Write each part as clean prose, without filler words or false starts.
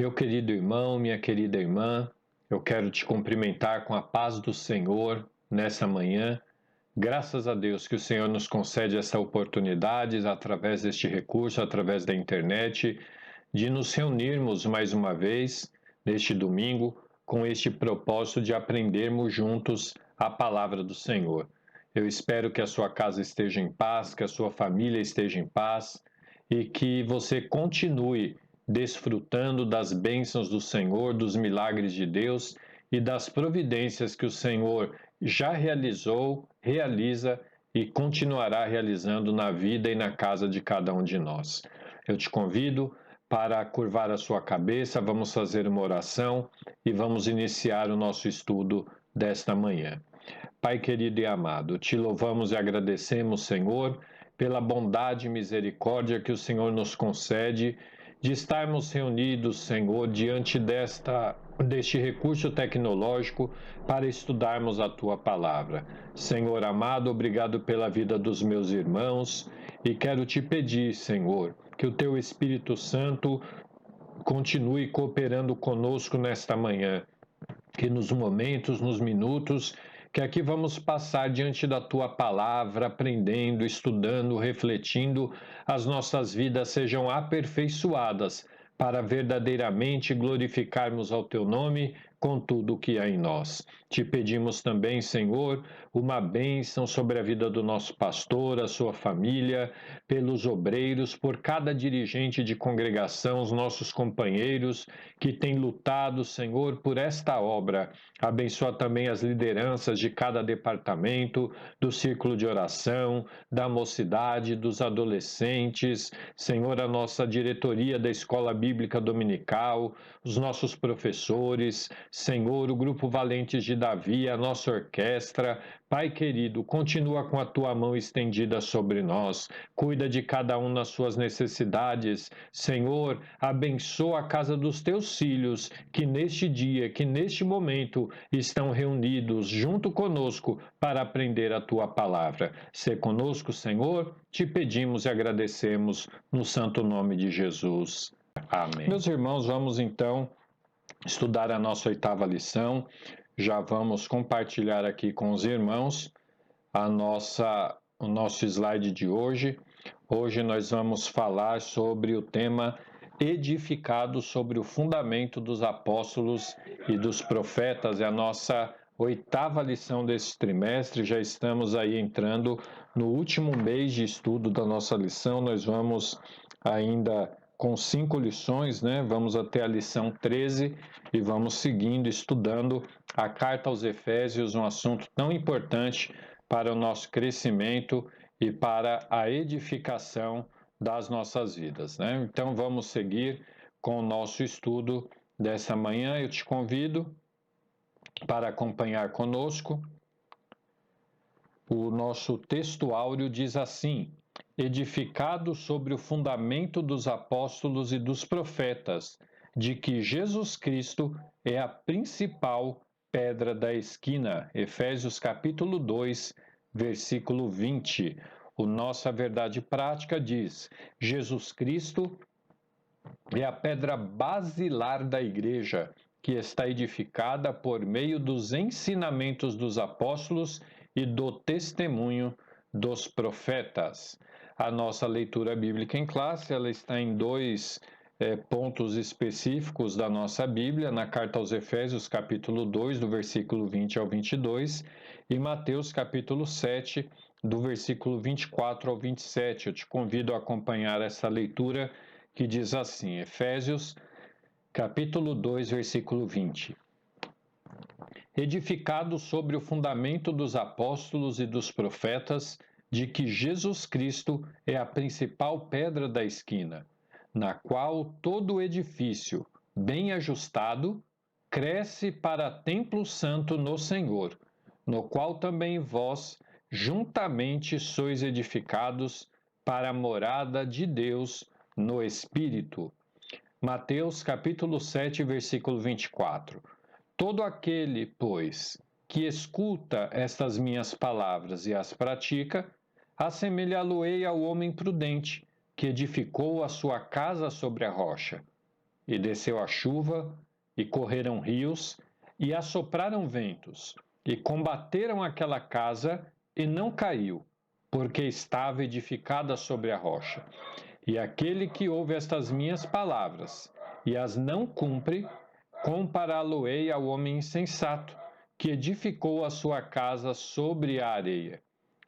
Meu querido irmão, minha querida irmã, eu quero te cumprimentar com a paz do Senhor nessa manhã. Graças a Deus que o Senhor nos concede essa oportunidade, através deste recurso, através da internet, de nos reunirmos mais uma vez neste domingo com este propósito de aprendermos juntos a palavra do Senhor. Eu espero que a sua casa esteja em paz, que a sua família esteja em paz e que você continue desfrutando das bênçãos do Senhor, dos milagres de Deus e das providências que o Senhor já realizou, realiza e continuará realizando na vida e na casa de cada um de nós. Eu te convido para curvar a sua cabeça, vamos fazer uma oração e vamos iniciar o nosso estudo desta manhã. Pai querido e amado, te louvamos e agradecemos, Senhor, pela bondade e misericórdia que o Senhor nos concede de estarmos reunidos, Senhor, diante deste recurso tecnológico para estudarmos a tua palavra. Senhor amado, obrigado pela vida dos meus irmãos e quero te pedir, Senhor, que o teu Espírito Santo continue cooperando conosco nesta manhã, que nos momentos, nos minutos que aqui vamos passar diante da tua palavra, aprendendo, estudando, refletindo, as nossas vidas sejam aperfeiçoadas para verdadeiramente glorificarmos ao teu nome com tudo o que há em nós. Te pedimos também, Senhor, uma bênção sobre a vida do nosso pastor, a sua família, pelos obreiros, por cada dirigente de congregação, os nossos companheiros que têm lutado, Senhor, por esta obra. Abençoa também as lideranças de cada departamento, do círculo de oração, da mocidade, dos adolescentes, Senhor, a nossa diretoria da Escola Bíblica Dominical, os nossos professores, Senhor, o Grupo Valentes de Davi, a nossa orquestra. Pai querido, continua com a tua mão estendida sobre nós, cuida de cada um nas suas necessidades. Senhor, abençoa a casa dos teus filhos, que neste dia, que neste momento estão reunidos junto conosco para aprender a tua palavra. Se conosco, Senhor, te pedimos e agradecemos no santo nome de Jesus. Amém. Meus irmãos, vamos então estudar a nossa 8ª lição. Já vamos compartilhar aqui com os irmãos o nosso slide de hoje. Hoje nós vamos falar sobre o tema edificado sobre o fundamento dos apóstolos e dos profetas. É a nossa 8ª lição desse trimestre. Já estamos aí entrando no último mês de estudo da nossa lição. Nós vamos ainda com 5 lições, né? Vamos até a lição 13 e vamos seguindo, estudando a carta aos Efésios, um assunto tão importante para o nosso crescimento e para a edificação das nossas vidas, né? Então vamos seguir com o nosso estudo dessa manhã. Eu te convido para acompanhar conosco. O nosso texto áureo diz assim: edificado sobre o fundamento dos apóstolos e dos profetas, de que Jesus Cristo é a principal pedra da esquina. Efésios capítulo 2, versículo 20. O Nossa Verdade Prática diz: Jesus Cristo é a pedra basilar da igreja, que está edificada por meio dos ensinamentos dos apóstolos e do testemunho dos profetas. A nossa leitura bíblica em classe, ela está em dois pontos específicos da nossa Bíblia, na carta aos Efésios, capítulo 2, do versículo 20 ao 22, e Mateus, capítulo 7, do versículo 24 ao 27. Eu te convido a acompanhar essa leitura que diz assim, Efésios, capítulo 2, versículo 20. Edificado sobre o fundamento dos apóstolos e dos profetas, de que Jesus Cristo é a principal pedra da esquina, na qual todo o edifício, bem ajustado, cresce para templo santo no Senhor, no qual também vós, juntamente, sois edificados para a morada de Deus no Espírito. Mateus capítulo 7, versículo 24. Todo aquele, pois, que escuta estas minhas palavras e as pratica, assemelhá-lo-ei ao homem prudente, que edificou a sua casa sobre a rocha. e desceu a chuva, e correram rios, e assopraram ventos, e combateram aquela casa, e não caiu, porque estava edificada sobre a rocha. E aquele que ouve estas minhas palavras, e as não cumpre, compará-lo-ei ao homem insensato, que edificou a sua casa sobre a areia.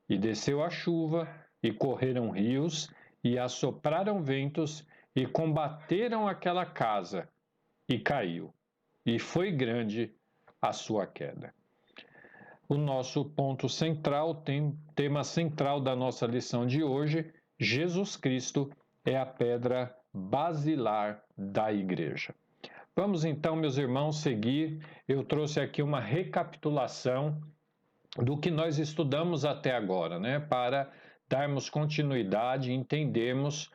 E desceu a chuva, e correram rios, e assopraram ventos, e combateram aquela casa, e caiu. E foi grande a sua queda. O nosso ponto central, tema central da nossa lição de hoje, Jesus Cristo é a pedra basilar da igreja. Vamos então, meus irmãos, seguir. Eu trouxe aqui uma recapitulação do que nós estudamos até agora, né? Para darmos continuidade e entendermos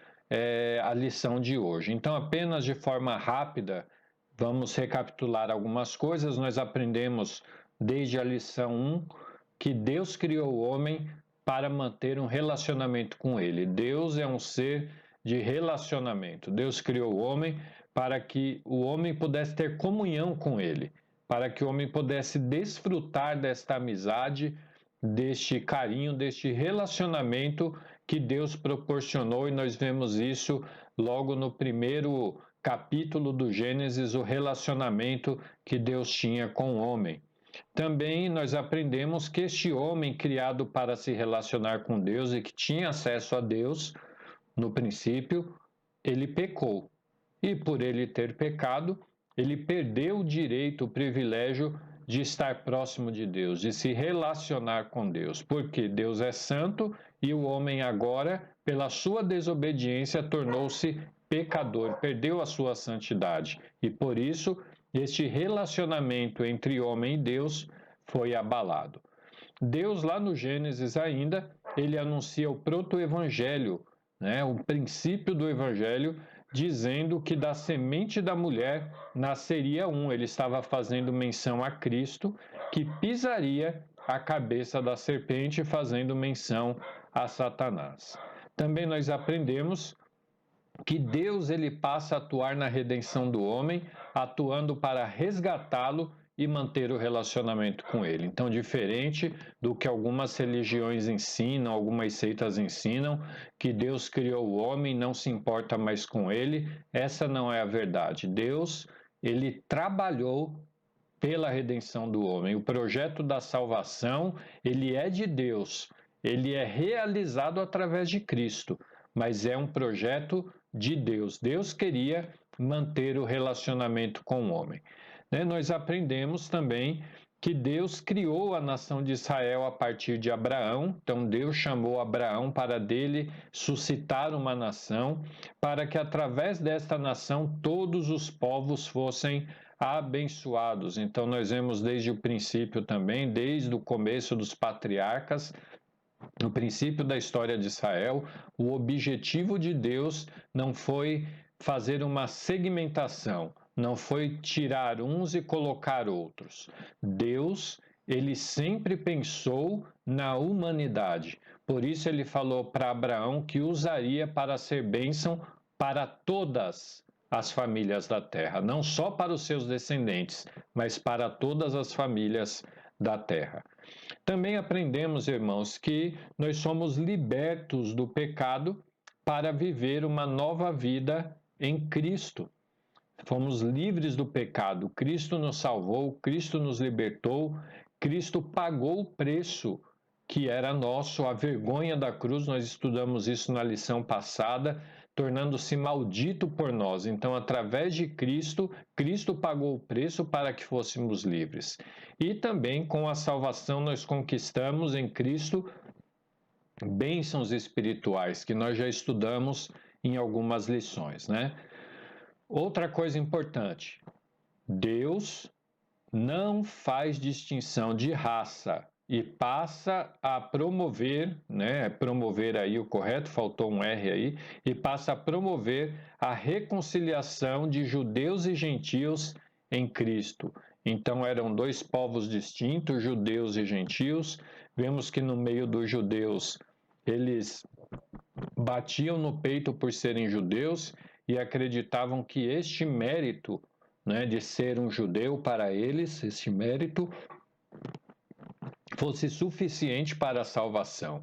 a lição de hoje. Então, apenas de forma rápida, vamos recapitular algumas coisas. Nós aprendemos desde a lição 1 que Deus criou o homem para manter um relacionamento com ele. Deus é um ser de relacionamento. Deus criou o homem para que o homem pudesse ter comunhão com ele, para que o homem pudesse desfrutar desta amizade, deste carinho, deste relacionamento que Deus proporcionou, e nós vemos isso logo no primeiro capítulo do Gênesis, o relacionamento que Deus tinha com o homem. Também nós aprendemos que este homem criado para se relacionar com Deus e que tinha acesso a Deus, no princípio, ele pecou. E por ele ter pecado, ele perdeu o direito, o privilégio de estar próximo de Deus, de se relacionar com Deus, porque Deus é santo e o homem agora, pela sua desobediência, tornou-se pecador, perdeu a sua santidade. E por isso, este relacionamento entre homem e Deus foi abalado. Deus, lá no Gênesis ainda, ele anuncia o proto-evangelho, né? O princípio do evangelho, dizendo que da semente da mulher nasceria um. Ele estava fazendo menção a Cristo, que pisaria a cabeça da serpente, fazendo menção a Satanás. Também nós aprendemos que Deus ele passa a atuar na redenção do homem, atuando para resgatá-lo e manter o relacionamento com ele. Então, diferente do que algumas religiões ensinam, algumas seitas ensinam, que Deus criou o homem, não se importa mais com ele, essa não é a verdade. Deus, ele trabalhou pela redenção do homem. O projeto da salvação, ele é de Deus, ele é realizado através de Cristo, mas é um projeto de Deus. Deus queria manter o relacionamento com o homem. Nós aprendemos também que Deus criou a nação de Israel a partir de Abraão. Então, Deus chamou Abraão para dele suscitar uma nação, para que através desta nação todos os povos fossem abençoados. Então, nós vemos desde o princípio também, desde o começo dos patriarcas, no princípio da história de Israel, o objetivo de Deus não foi fazer uma segmentação, não foi tirar uns e colocar outros. Deus, ele sempre pensou na humanidade. Por isso ele falou para Abraão que usaria para ser bênção para todas as famílias da terra, não só para os seus descendentes, mas para todas as famílias da terra. Também aprendemos, irmãos, que nós somos libertos do pecado para viver uma nova vida em Cristo. Fomos livres do pecado, Cristo nos salvou, Cristo nos libertou, Cristo pagou o preço que era nosso, a vergonha da cruz. Nós estudamos isso na lição passada, tornando-se maldito por nós. Então, através de Cristo, Cristo pagou o preço para que fôssemos livres. E também com a salvação nós conquistamos em Cristo bênçãos espirituais, que nós já estudamos em algumas lições, né? Outra coisa importante, Deus não faz distinção de raça e passa a promover, né? Promover aí o correto, faltou um R aí, e passa a promover a reconciliação de judeus e gentios em Cristo. Então eram dois povos distintos, judeus e gentios. Vemos que no meio dos judeus eles batiam no peito por serem judeus e acreditavam que este mérito, né, de ser um judeu para eles, este mérito, fosse suficiente para a salvação.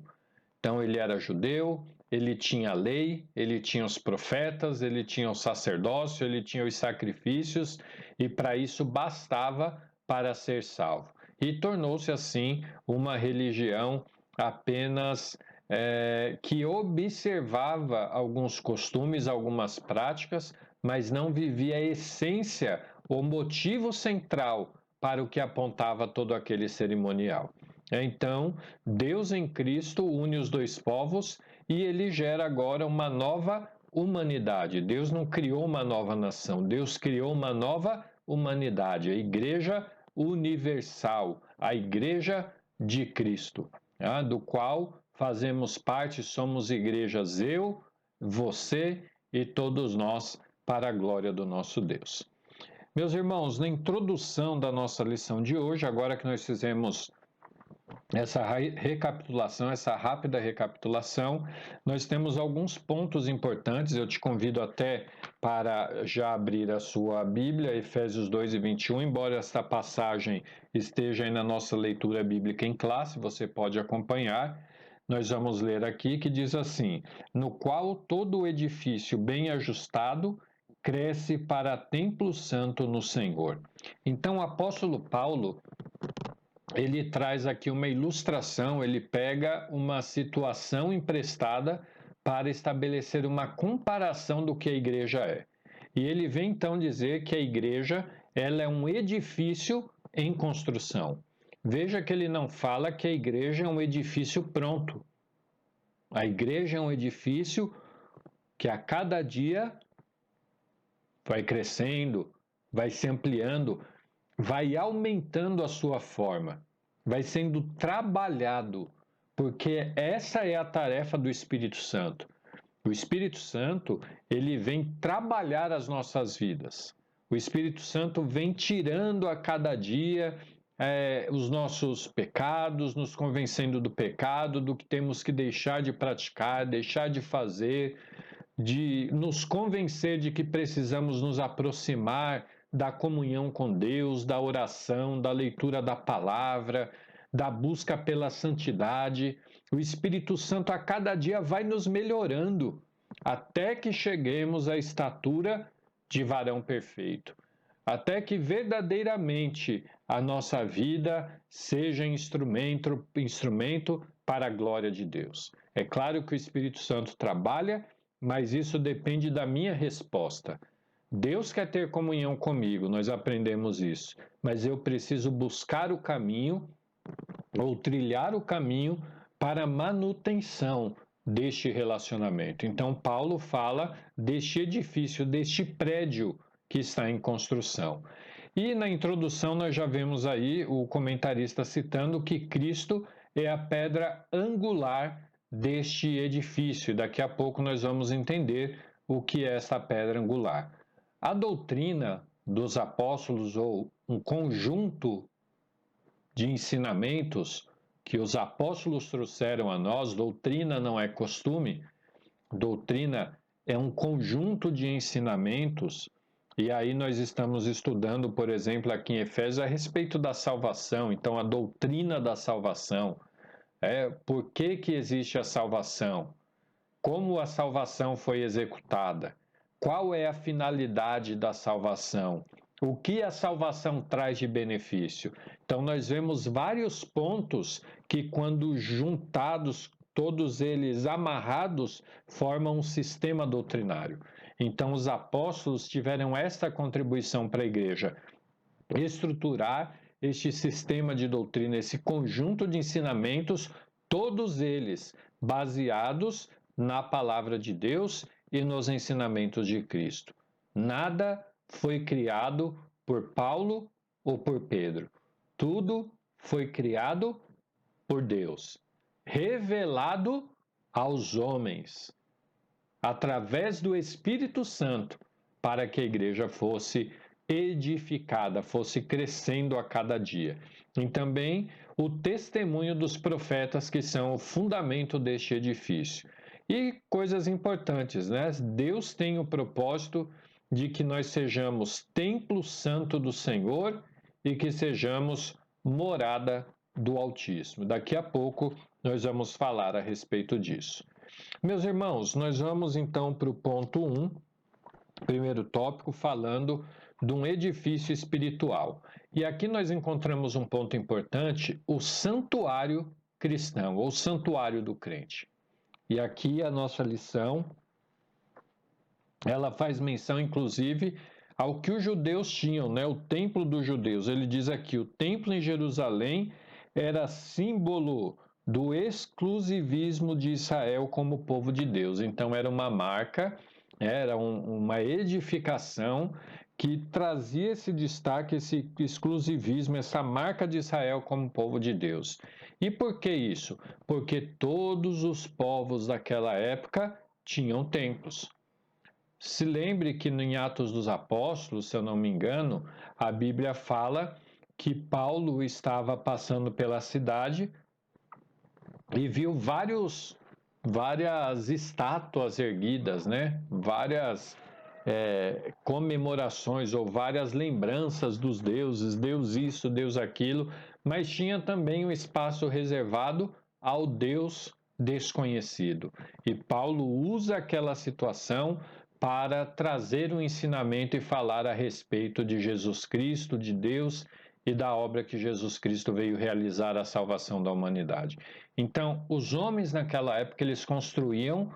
Então ele era judeu, ele tinha a lei, ele tinha os profetas, ele tinha o sacerdócio, ele tinha os sacrifícios, e para isso bastava para ser salvo. E tornou-se assim uma religião apenas que observava alguns costumes, algumas práticas, mas não vivia a essência, o motivo central para o que apontava todo aquele cerimonial. Então, Deus em Cristo une os dois povos e ele gera agora uma nova humanidade. Deus não criou uma nova nação, Deus criou uma nova humanidade, a Igreja Universal, a Igreja de Cristo, do qual fazemos parte, somos igrejas eu, você e todos nós, para a glória do nosso Deus. Meus irmãos, na introdução da nossa lição de hoje, agora que nós fizemos essa recapitulação, essa rápida recapitulação, nós temos alguns pontos importantes. Eu te convido até para já abrir a sua Bíblia, Efésios 2:21, embora esta passagem esteja aí na nossa leitura bíblica em classe, você pode acompanhar. Nós vamos ler aqui que diz assim: no qual todo o edifício bem ajustado cresce para templo santo no Senhor. Então, o apóstolo Paulo, ele traz aqui uma ilustração, ele pega uma situação emprestada para estabelecer uma comparação do que a igreja é. E ele vem então dizer que a igreja, ela é um edifício em construção. Veja que ele não fala que a igreja é um edifício pronto. A igreja é um edifício que a cada dia vai crescendo, vai se ampliando, vai aumentando a sua forma, vai sendo trabalhado, porque essa é a tarefa do Espírito Santo. O Espírito Santo, ele vem trabalhar as nossas vidas. O Espírito Santo vem tirando a cada dia os nossos pecados, nos convencendo do pecado, do que temos que deixar de praticar, deixar de fazer, de nos convencer de que precisamos nos aproximar da comunhão com Deus, da oração, da leitura da palavra, da busca pela santidade. O Espírito Santo a cada dia vai nos melhorando até que cheguemos à estatura de varão perfeito, até que verdadeiramente a nossa vida seja instrumento para a glória de Deus. É claro que o Espírito Santo trabalha, mas isso depende da minha resposta. Deus quer ter comunhão comigo, nós aprendemos isso, mas eu preciso buscar o caminho ou trilhar o caminho para a manutenção deste relacionamento. Então, Paulo fala deste edifício, deste prédio que está em construção. E na introdução nós já vemos aí o comentarista citando que Cristo é a pedra angular deste edifício. Daqui a pouco nós vamos entender o que é essa pedra angular. A doutrina dos apóstolos, ou um conjunto de ensinamentos que os apóstolos trouxeram a nós, doutrina não é costume, doutrina é um conjunto de ensinamentos. E aí nós estamos estudando, por exemplo, aqui em Efésios, a respeito da salvação. Então, a doutrina da salvação. Por que existe a salvação? Como a salvação foi executada? Qual é a finalidade da salvação? O que a salvação traz de benefício? Então, nós vemos vários pontos que, quando juntados, todos eles amarrados, formam um sistema doutrinário. Então, os apóstolos tiveram esta contribuição para a igreja: estruturar este sistema de doutrina, esse conjunto de ensinamentos, todos eles baseados na palavra de Deus e nos ensinamentos de Cristo. Nada foi criado por Paulo ou por Pedro. Tudo foi criado por Deus, revelado aos homens, através do Espírito Santo, para que a igreja fosse edificada, fosse crescendo a cada dia. E também o testemunho dos profetas, que são o fundamento deste edifício. E coisas importantes, né? Deus tem o propósito de que nós sejamos templo santo do Senhor e que sejamos morada do Altíssimo. Daqui a pouco nós vamos falar a respeito disso. Meus irmãos, nós vamos então para o ponto 1, primeiro tópico, falando de um edifício espiritual. E aqui nós encontramos um ponto importante, o santuário cristão, ou santuário do crente. E aqui a nossa lição, ela faz menção, inclusive, ao que os judeus tinham, né? O templo dos judeus. Ele diz aqui, o templo em Jerusalém era símbolo do exclusivismo de Israel como povo de Deus. Então, era uma marca, era uma edificação que trazia esse destaque, esse exclusivismo, essa marca de Israel como povo de Deus. E por que isso? Porque todos os povos daquela época tinham templos. Se lembre que em Atos dos Apóstolos, se eu não me engano, a Bíblia fala que Paulo estava passando pela cidade e viu várias estátuas erguidas, né? Várias comemorações ou várias lembranças dos deuses, Deus isso, Deus aquilo, mas tinha também um espaço reservado ao Deus desconhecido. E Paulo usa aquela situação para trazer um ensinamento e falar a respeito de Jesus Cristo, de Deus e da obra que Jesus Cristo veio realizar a salvação da humanidade. Então, os homens naquela época, eles construíam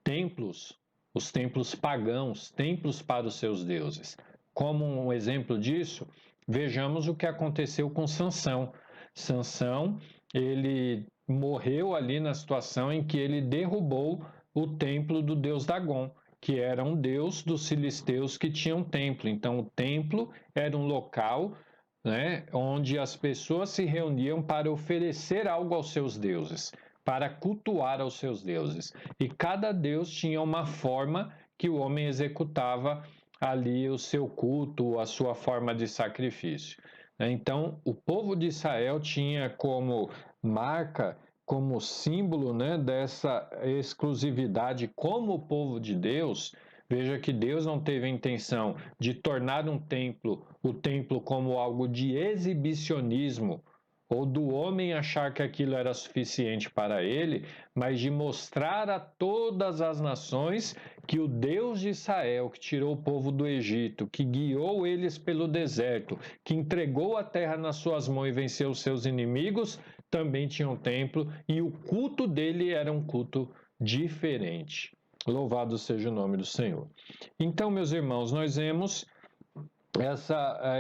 templos, os templos pagãos, templos para os seus deuses. Como um exemplo disso, vejamos o que aconteceu com Sansão. Sansão, ele morreu ali na situação em que ele derrubou o templo do deus Dagom, que era um deus dos filisteus que tinha um templo. Então, o templo era um local, né, onde as pessoas se reuniam para oferecer algo aos seus deuses, para cultuar aos seus deuses. E cada deus tinha uma forma que o homem executava ali o seu culto, a sua forma de sacrifício. Então, o povo de Israel tinha como marca, como símbolo, né, dessa exclusividade como povo de Deus. Veja que Deus não teve a intenção de tornar o templo como algo de exibicionismo, ou do homem achar que aquilo era suficiente para ele, mas de mostrar a todas as nações que o Deus de Israel, que tirou o povo do Egito, que guiou eles pelo deserto, que entregou a terra nas suas mãos e venceu os seus inimigos, também tinha um templo e o culto dele era um culto diferente. Louvado seja o nome do Senhor. Então, meus irmãos, nós vemos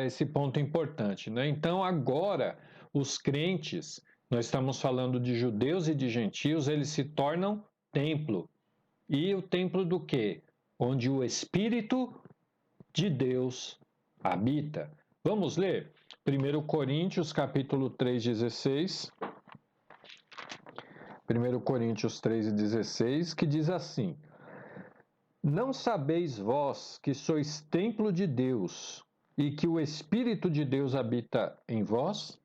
esse ponto importante, né? Então, agora, os crentes, nós estamos falando de judeus e de gentios, eles se tornam templo. E o templo do quê? Onde o Espírito de Deus habita. Vamos ler? 1 Coríntios, capítulo 3, 16. 1 Coríntios 3,16, que diz assim: Não sabeis vós que sois templo de Deus e que o Espírito de Deus habita em vós?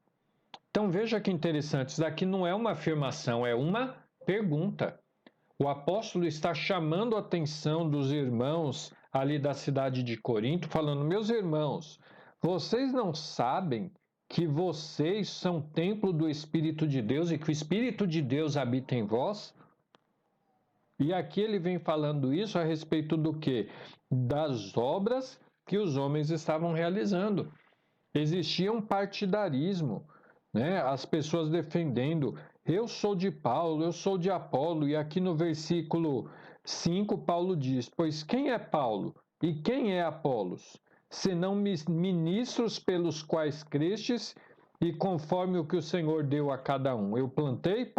Então veja que interessante, isso daqui não é uma afirmação, é uma pergunta. O apóstolo está chamando a atenção dos irmãos ali da cidade de Corinto, falando: meus irmãos, vocês não sabem que vocês são templo do Espírito de Deus e que o Espírito de Deus habita em vós? E aqui ele vem falando isso a respeito do quê? Das obras que os homens estavam realizando. Existia um partidarismo, né? As pessoas defendendo: eu sou de Paulo, eu sou de Apolo, e aqui no versículo 5 Paulo diz: pois quem é Paulo e quem é Apolos, senão ministros pelos quais crestes, e conforme o que o Senhor deu a cada um. Eu plantei,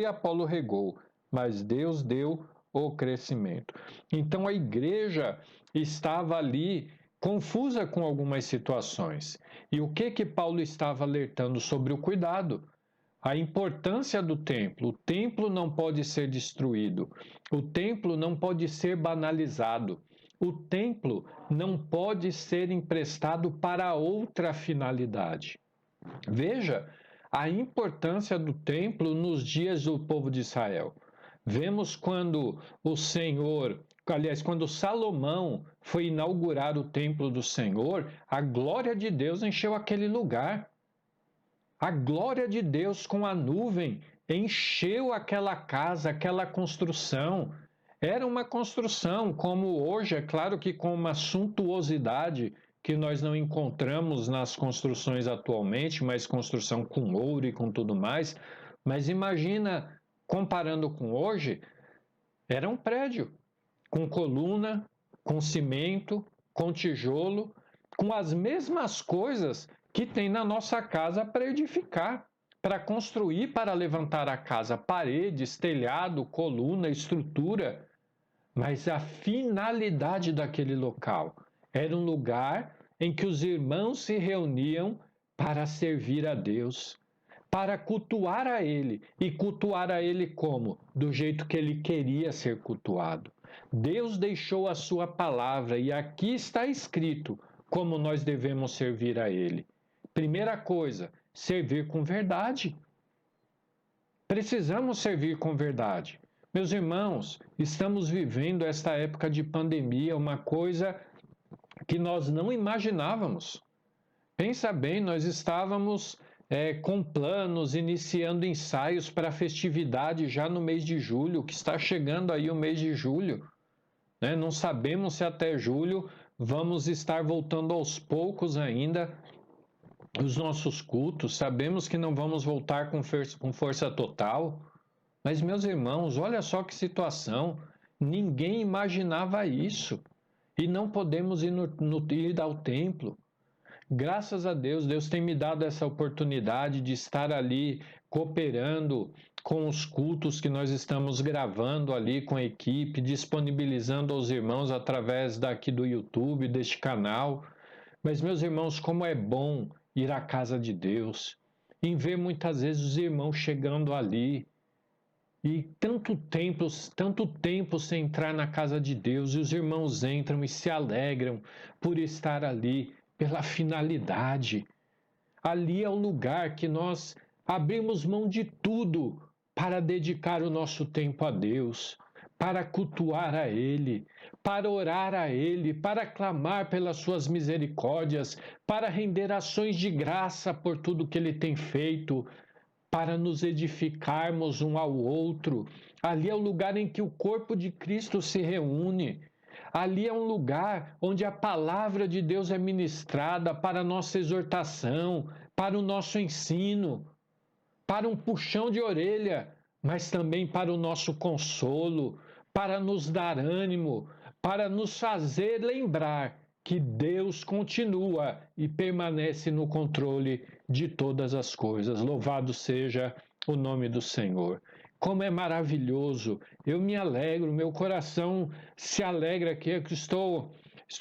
Apolo regou, mas Deus deu o crescimento. Então a igreja estava ali confusa com algumas situações. E o que Paulo estava alertando sobre o cuidado? A importância do templo. O templo não pode ser destruído. O templo não pode ser banalizado. O templo não pode ser emprestado para outra finalidade. Veja, a importância do templo nos dias do povo de Israel. Vemos quando o Senhor, aliás, quando Salomão foi inaugurar o templo do Senhor, a glória de Deus encheu aquele lugar. A glória de Deus com a nuvem encheu aquela casa, aquela construção. Era uma construção, como hoje, é claro que com uma suntuosidade que nós não encontramos nas construções atualmente, mas construção com ouro e com tudo mais. Mas imagina, comparando com hoje, era um prédio com coluna, com cimento, com tijolo, com as mesmas coisas que tem na nossa casa para edificar, para construir, para levantar a casa, paredes, telhado, coluna, estrutura. Mas a finalidade daquele local era um lugar em que os irmãos se reuniam para servir a Deus, para cultuar a Ele. E cultuar a Ele como? Do jeito que Ele queria ser cultuado. Deus deixou a sua palavra e aqui está escrito como nós devemos servir a Ele. Primeira coisa, servir com verdade. Precisamos servir com verdade. Meus irmãos, estamos vivendo esta época de pandemia, uma coisa que nós não imaginávamos. Pensa bem, nós estávamos com planos, iniciando ensaios para a festividade já no mês de julho, que está chegando aí o mês de julho. Né? Não sabemos se até julho vamos estar voltando aos poucos ainda os nossos cultos. Sabemos que não vamos voltar com força total. Mas, meus irmãos, olha só que situação. Ninguém imaginava isso. E não podemos ir ao templo. Graças a Deus, Deus tem me dado essa oportunidade de estar ali cooperando com os cultos que nós estamos gravando ali com a equipe, disponibilizando aos irmãos através daqui do YouTube, deste canal. Mas, meus irmãos, como é bom ir à casa de Deus, em ver muitas vezes os irmãos chegando ali, e tanto tempo sem entrar na casa de Deus, e os irmãos entram e se alegram por estar ali, pela finalidade. Ali é o lugar que nós abrimos mão de tudo para dedicar o nosso tempo a Deus, para cultuar a Ele, para orar a Ele, para clamar pelas suas misericórdias, para render ações de graça por tudo que Ele tem feito, para nos edificarmos um ao outro. Ali é o lugar em que o corpo de Cristo se reúne. Ali é um lugar onde a palavra de Deus é ministrada para a nossa exortação, para o nosso ensino, para um puxão de orelha, mas também para o nosso consolo, para nos dar ânimo, para nos fazer lembrar que Deus continua e permanece no controle de todas as coisas. Louvado seja o nome do Senhor. Como é maravilhoso, eu me alegro, meu coração se alegra aqui, eu estou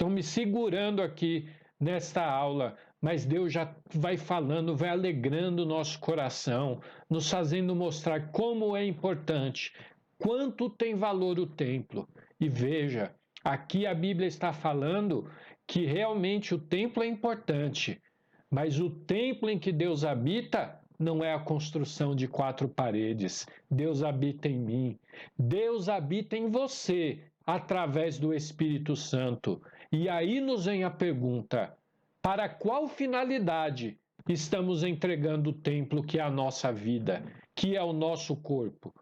me segurando aqui nesta aula, mas Deus já vai falando, vai alegrando o nosso coração, nos fazendo mostrar como é importante, quanto tem valor o templo. E veja, aqui a Bíblia está falando que realmente o templo é importante, mas o templo em que Deus habita não é a construção de 4 paredes. Deus habita em mim. Deus habita em você através do Espírito Santo. E aí nos vem a pergunta: para qual finalidade estamos entregando o templo que é a nossa vida, que é o nosso corpo?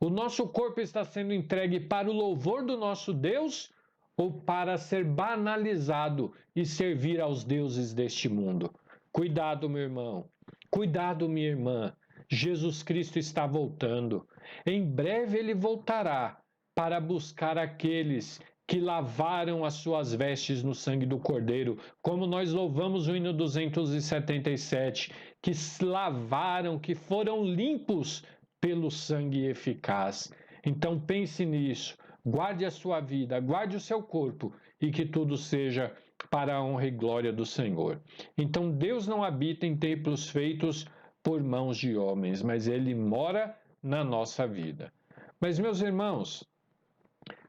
O nosso corpo está sendo entregue para o louvor do nosso Deus ou para ser banalizado e servir aos deuses deste mundo? Cuidado, meu irmão. Cuidado, minha irmã. Jesus Cristo está voltando. Em breve ele voltará para buscar aqueles que lavaram as suas vestes no sangue do Cordeiro, como nós louvamos o hino 277, que lavaram, que foram limpos pelo sangue eficaz. Então pense nisso, guarde a sua vida, guarde o seu corpo e que tudo seja para a honra e glória do Senhor. Então Deus não habita em templos feitos por mãos de homens, mas Ele mora na nossa vida. Mas, meus irmãos,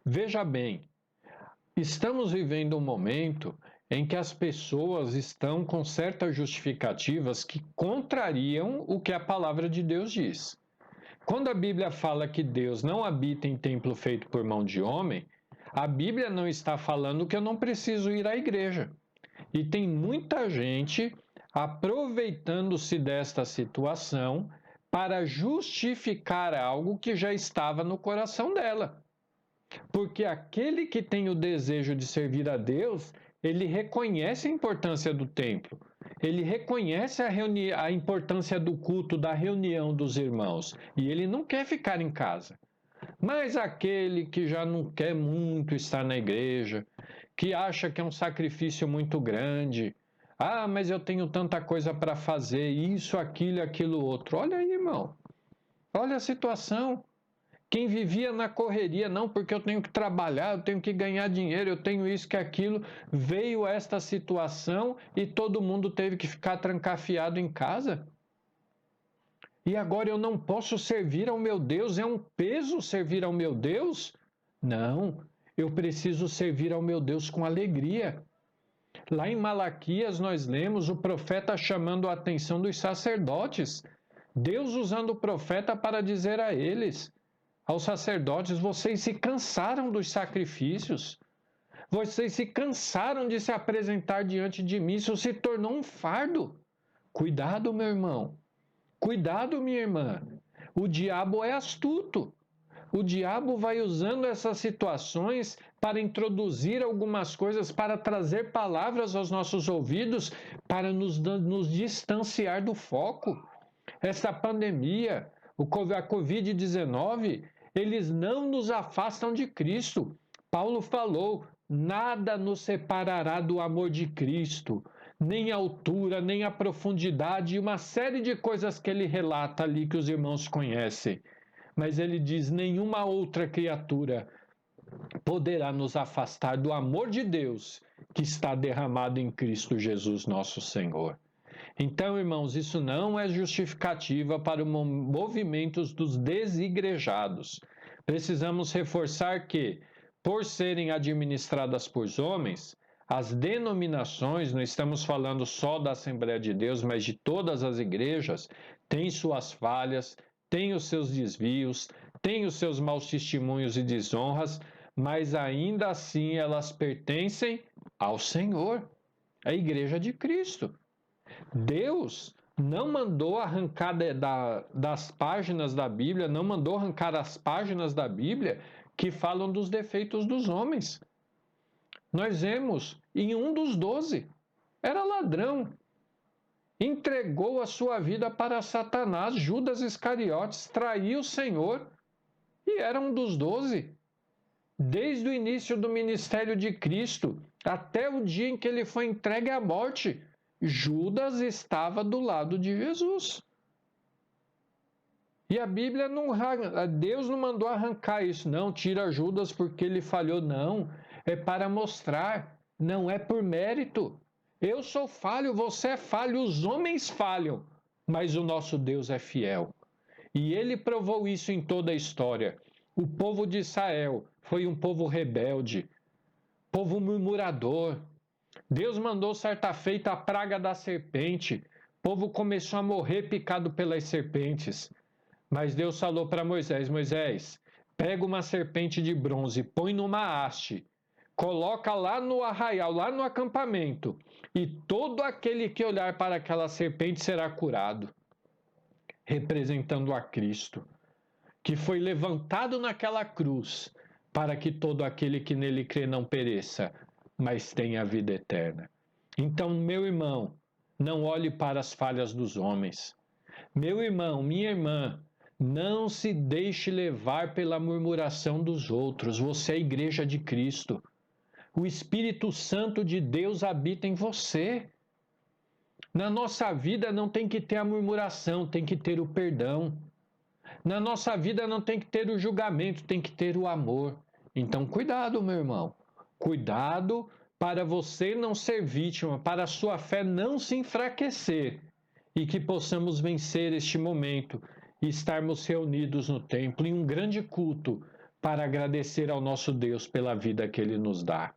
veja bem, estamos vivendo um momento em que as pessoas estão com certas justificativas que contrariam o que a palavra de Deus diz. Quando a Bíblia fala que Deus não habita em templo feito por mão de homem, a Bíblia não está falando que eu não preciso ir à igreja. E tem muita gente aproveitando-se desta situação para justificar algo que já estava no coração dela. Porque aquele que tem o desejo de servir a Deus, ele reconhece a importância do templo, ele reconhece a importância do culto, da reunião dos irmãos, e ele não quer ficar em casa. Mas aquele que já não quer muito estar na igreja, que acha que é um sacrifício muito grande, ah, mas eu tenho tanta coisa para fazer, isso, aquilo, outro. Olha aí, irmão, olha a situação. Quem vivia na correria, não, porque eu tenho que trabalhar, eu tenho que ganhar dinheiro, eu tenho isso que aquilo, veio esta situação e todo mundo teve que ficar trancafiado em casa. E agora eu não posso servir ao meu Deus, é um peso servir ao meu Deus? Não, eu preciso servir ao meu Deus com alegria. Lá em Malaquias nós lemos o profeta chamando a atenção dos sacerdotes, Deus usando o profeta para dizer a eles, aos sacerdotes, vocês se cansaram dos sacrifícios, vocês se cansaram de se apresentar diante de mim, isso se tornou um fardo. Cuidado, meu irmão, cuidado, minha irmã, o diabo é astuto. O diabo vai usando essas situações para introduzir algumas coisas, para trazer palavras aos nossos ouvidos, para nos distanciar do foco. Essa pandemia, a Covid-19, eles não nos afastam de Cristo. Paulo falou, nada nos separará do amor de Cristo, nem a altura, nem a profundidade, e uma série de coisas que ele relata ali que os irmãos conhecem. Mas ele diz, nenhuma outra criatura poderá nos afastar do amor de Deus que está derramado em Cristo Jesus, nosso Senhor. Então, irmãos, isso não é justificativa para os movimentos dos desigrejados. Precisamos reforçar que, por serem administradas por homens, as denominações, não estamos falando só da Assembleia de Deus, mas de todas as igrejas, têm suas falhas, têm os seus desvios, têm os seus maus testemunhos e desonras, mas ainda assim elas pertencem ao Senhor, à Igreja de Cristo. Deus não mandou arrancar das páginas da Bíblia, não mandou arrancar as páginas da Bíblia que falam dos defeitos dos homens. Nós vemos em um dos 12, era ladrão, entregou a sua vida para Satanás, Judas Iscariotes, traiu o Senhor e era um dos 12. Desde o início do ministério de Cristo até o dia em que ele foi entregue à morte, Judas estava do lado de Jesus. E a Bíblia Deus não mandou arrancar isso, não, tira Judas porque ele falhou, não. É para mostrar, não é por mérito. Eu sou falho, você é falho, os homens falham, mas o nosso Deus é fiel. E ele provou isso em toda a história. O povo de Israel foi um povo rebelde, povo murmurador. Deus mandou certa feita a praga da serpente. O povo começou a morrer picado pelas serpentes. Mas Deus falou para Moisés, Moisés, pega uma serpente de bronze, põe numa haste, coloca lá no arraial, lá no acampamento, e todo aquele que olhar para aquela serpente será curado, representando a Cristo, que foi levantado naquela cruz, para que todo aquele que nele crê não pereça, mas tenha a vida eterna. Então, meu irmão, não olhe para as falhas dos homens. Meu irmão, minha irmã, não se deixe levar pela murmuração dos outros. Você é a igreja de Cristo. O Espírito Santo de Deus habita em você. Na nossa vida não tem que ter a murmuração, tem que ter o perdão. Na nossa vida não tem que ter o julgamento, tem que ter o amor. Então, cuidado, meu irmão. Cuidado para você não ser vítima, para a sua fé não se enfraquecer e que possamos vencer este momento e estarmos reunidos no templo em um grande culto para agradecer ao nosso Deus pela vida que Ele nos dá.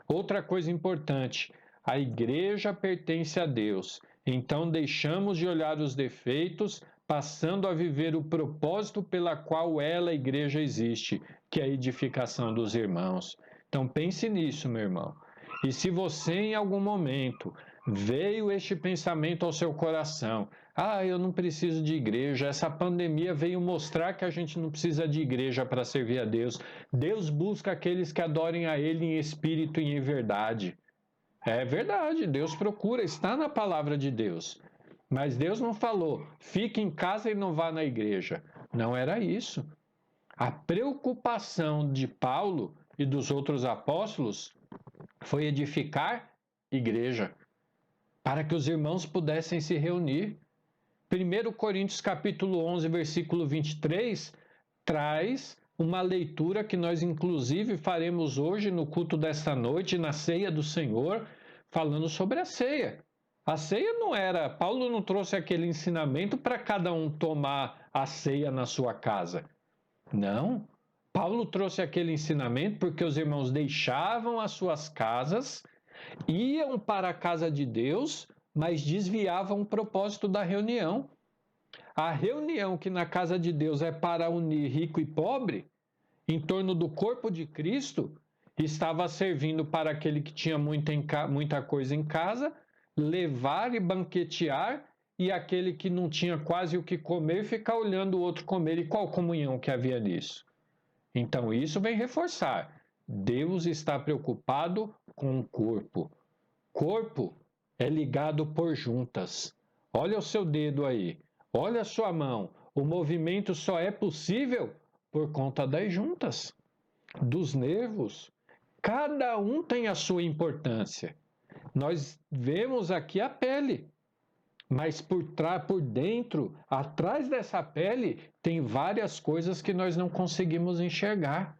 Outra coisa importante, A igreja pertence a Deus. Então deixamos de olhar os defeitos, passando a viver o propósito pela qual ela, a igreja, existe, que é a edificação dos irmãos. Então pense nisso, meu irmão. E se você em algum momento veio este pensamento ao seu coração, eu não preciso de igreja, essa pandemia veio mostrar que a gente não precisa de igreja para servir a Deus. Deus busca aqueles que adorem a Ele em espírito e em verdade. É verdade, Deus procura, está na palavra de Deus. Mas Deus não falou, fique em casa e não vá na igreja. Não era isso. A preocupação de Paulo e dos outros apóstolos foi edificar igreja, para que os irmãos pudessem se reunir. 1 Coríntios capítulo 11, versículo 23, traz uma leitura que nós inclusive faremos hoje no culto desta noite, na ceia do Senhor, falando sobre a ceia. A ceia não era, Paulo não trouxe aquele ensinamento para cada um tomar a ceia na sua casa. Não, Paulo trouxe aquele ensinamento porque os irmãos deixavam as suas casas, iam para a casa de Deus, mas desviavam o propósito da reunião. A reunião que na casa de Deus é para unir rico e pobre, em torno do corpo de Cristo, estava servindo para aquele que tinha muita coisa em casa, levar e banquetear, e aquele que não tinha quase o que comer, ficar olhando o outro comer. E qual comunhão que havia nisso? Então isso vem reforçar. Deus está preocupado com o corpo. Corpo é ligado por juntas. Olha o seu dedo aí. Olha a sua mão. O movimento só é possível por conta das juntas, dos nervos. Cada um tem a sua importância. Nós vemos aqui a pele, mas por dentro, atrás dessa pele, tem várias coisas que nós não conseguimos enxergar,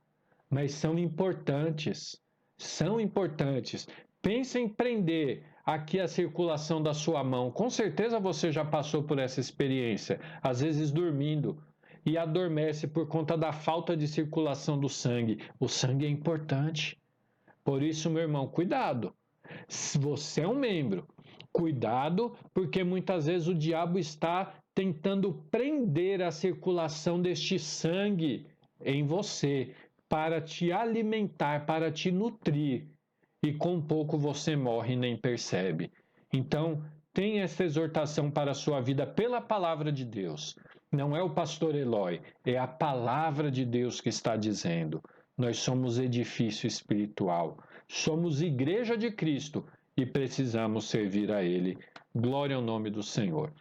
mas são importantes. São importantes. Pense em prender aqui a circulação da sua mão. Com certeza você já passou por essa experiência, às vezes dormindo, e adormece por conta da falta de circulação do sangue. O sangue é importante. Por isso, meu irmão, cuidado. Se você é um membro, cuidado, porque muitas vezes o diabo está tentando prender a circulação deste sangue em você, para te alimentar, para te nutrir, e com pouco você morre e nem percebe. Então, tenha essa exortação para a sua vida pela palavra de Deus. Não é o pastor Eloy, é a palavra de Deus que está dizendo. Nós somos edifício espiritual, somos igreja de Cristo e precisamos servir a Ele. Glória ao nome do Senhor.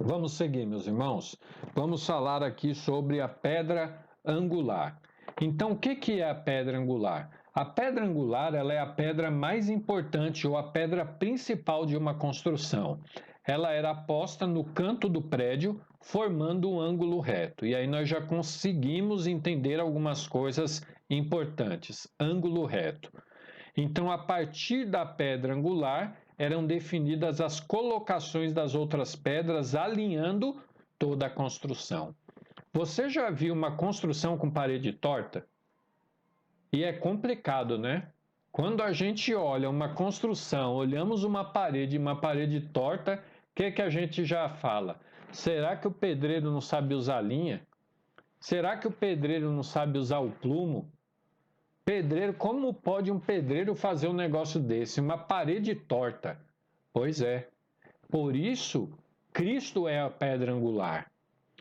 Vamos seguir, meus irmãos. Vamos falar aqui sobre a pedra angular. Então, o que é a pedra angular? A pedra angular, ela é a pedra mais importante ou a pedra principal de uma construção. Ela era posta no canto do prédio, formando um ângulo reto. E aí nós já conseguimos entender algumas coisas importantes. Ângulo reto. Então, a partir da pedra angular, eram definidas as colocações das outras pedras, alinhando toda a construção. Você já viu uma construção com parede torta? E é complicado, né? Quando a gente olha uma construção, olhamos uma parede torta, o que a gente já fala? Será que o pedreiro não sabe usar linha? Será que o pedreiro não sabe usar o plumo? Pedreiro, como pode um pedreiro fazer um negócio desse? Uma parede torta. Pois é. Por isso, Cristo é a pedra angular.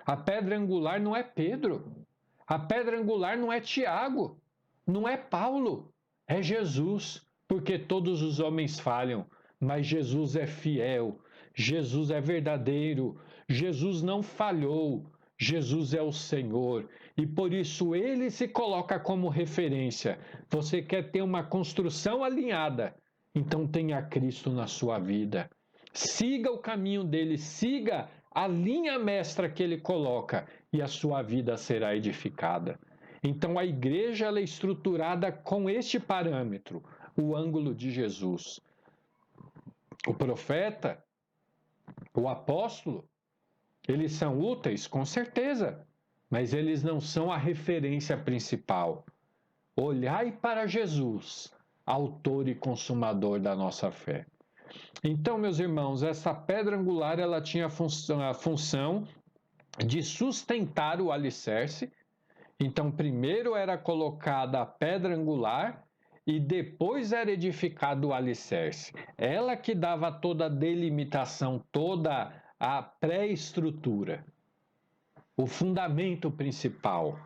A pedra angular não é Pedro. A pedra angular não é Tiago. Não é Paulo. É Jesus. Porque todos os homens falham, mas Jesus é fiel. Jesus é verdadeiro. Jesus não falhou. Jesus é o Senhor e por isso ele se coloca como referência. Você quer ter uma construção alinhada? Então tenha Cristo na sua vida. Siga o caminho dele, siga a linha mestra que ele coloca e a sua vida será edificada. Então a igreja ela é estruturada com este parâmetro, o ângulo de Jesus. O profeta, o apóstolo, eles são úteis, com certeza, mas eles não são a referência principal. Olhai para Jesus, autor e consumador da nossa fé. Então, meus irmãos, essa pedra angular ela tinha a função de sustentar o alicerce. Então, primeiro era colocada a pedra angular e depois era edificado o alicerce. Ela que dava toda a delimitação, toda a pré-estrutura, o fundamento principal.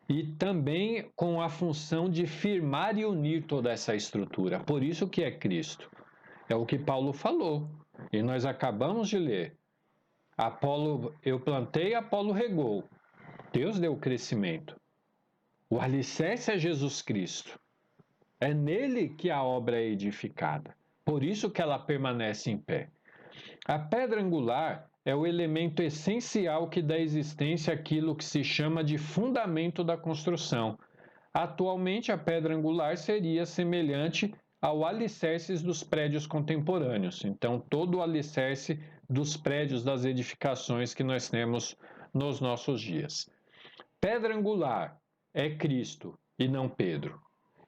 E também com a função de firmar e unir toda essa estrutura. Por isso que é Cristo. É o que Paulo falou. E nós acabamos de ler. Apolo, eu plantei, Apolo regou. Deus deu o crescimento. O alicerce é Jesus Cristo. É nele que a obra é edificada. Por isso que ela permanece em pé. A pedra angular é o elemento essencial que dá existência àquilo que se chama de fundamento da construção. Atualmente, a pedra angular seria semelhante ao alicerce dos prédios contemporâneos. Então, todo o alicerce dos prédios das edificações que nós temos nos nossos dias. Pedra angular é Cristo e não Pedro.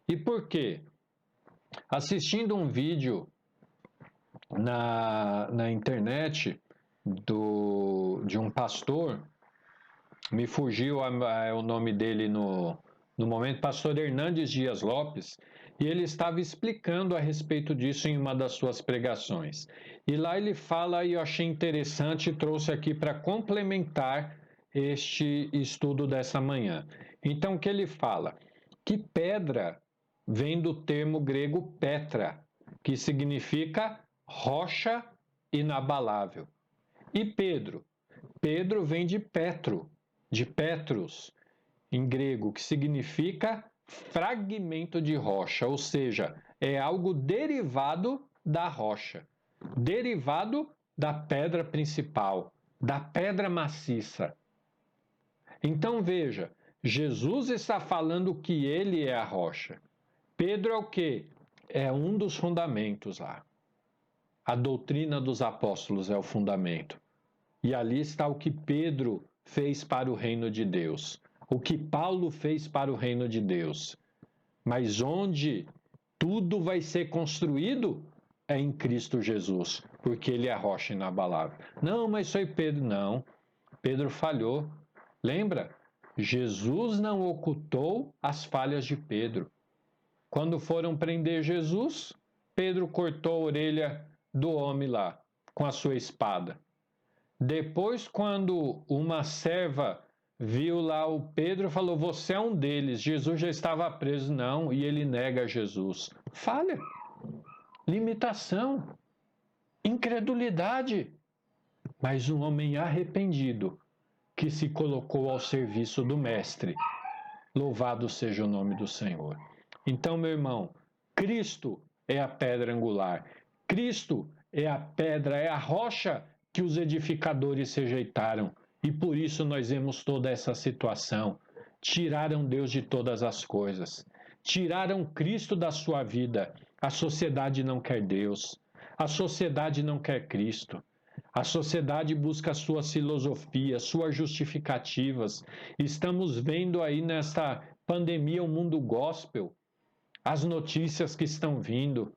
E por quê? Assistindo um vídeo na internet de um pastor, me fugiu o nome dele no momento, pastor Hernandes Dias Lopes, e ele estava explicando a respeito disso em uma das suas pregações. E lá ele fala, e eu achei interessante, e trouxe aqui para complementar este estudo dessa manhã. Então, o que ele fala? Que pedra vem do termo grego petra, que significa rocha inabalável. E Pedro? Pedro vem de Petro, de Petrus, em grego, que significa fragmento de rocha, ou seja, é algo derivado da rocha, derivado da pedra principal, da pedra maciça. Então veja, Jesus está falando que ele é a rocha. Pedro é o quê? É um dos fundamentos lá. A doutrina dos apóstolos é o fundamento. E ali está o que Pedro fez para o reino de Deus, o que Paulo fez para o reino de Deus. Mas onde tudo vai ser construído é em Cristo Jesus, porque ele é a rocha inabalável. Não, mas foi Pedro. Não, Pedro falhou. Lembra? Jesus não ocultou as falhas de Pedro. Quando foram prender Jesus, Pedro cortou a orelha do homem lá, com a sua espada. Depois, quando uma serva viu lá o Pedro, falou, você é um deles, Jesus já estava preso. Não, e ele nega Jesus. Falha, limitação, incredulidade. Mas um homem arrependido, que se colocou ao serviço do Mestre. Louvado seja o nome do Senhor. Então, meu irmão, Cristo é a pedra angular. Cristo é a pedra, é a rocha que os edificadores rejeitaram. E por isso nós vemos toda essa situação. Tiraram Deus de todas as coisas. Tiraram Cristo da sua vida. A sociedade não quer Deus. A sociedade não quer Cristo. A sociedade busca suas filosofias, suas justificativas. Estamos vendo aí nesta pandemia o mundo gospel, as notícias que estão vindo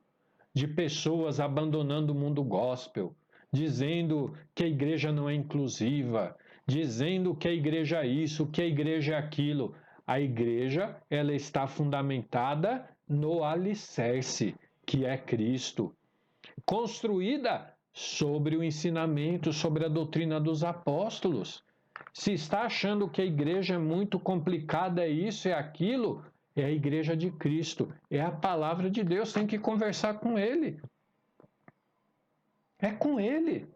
de pessoas abandonando o mundo gospel, dizendo que a igreja não é inclusiva, dizendo que a igreja é isso, que a igreja é aquilo. A igreja, ela está fundamentada no alicerce, que é Cristo, construída sobre o ensinamento, sobre a doutrina dos apóstolos. Se está achando que a igreja é muito complicada, é isso, é aquilo, é a igreja de Cristo, é a palavra de Deus, tem que conversar com ele. É com ele.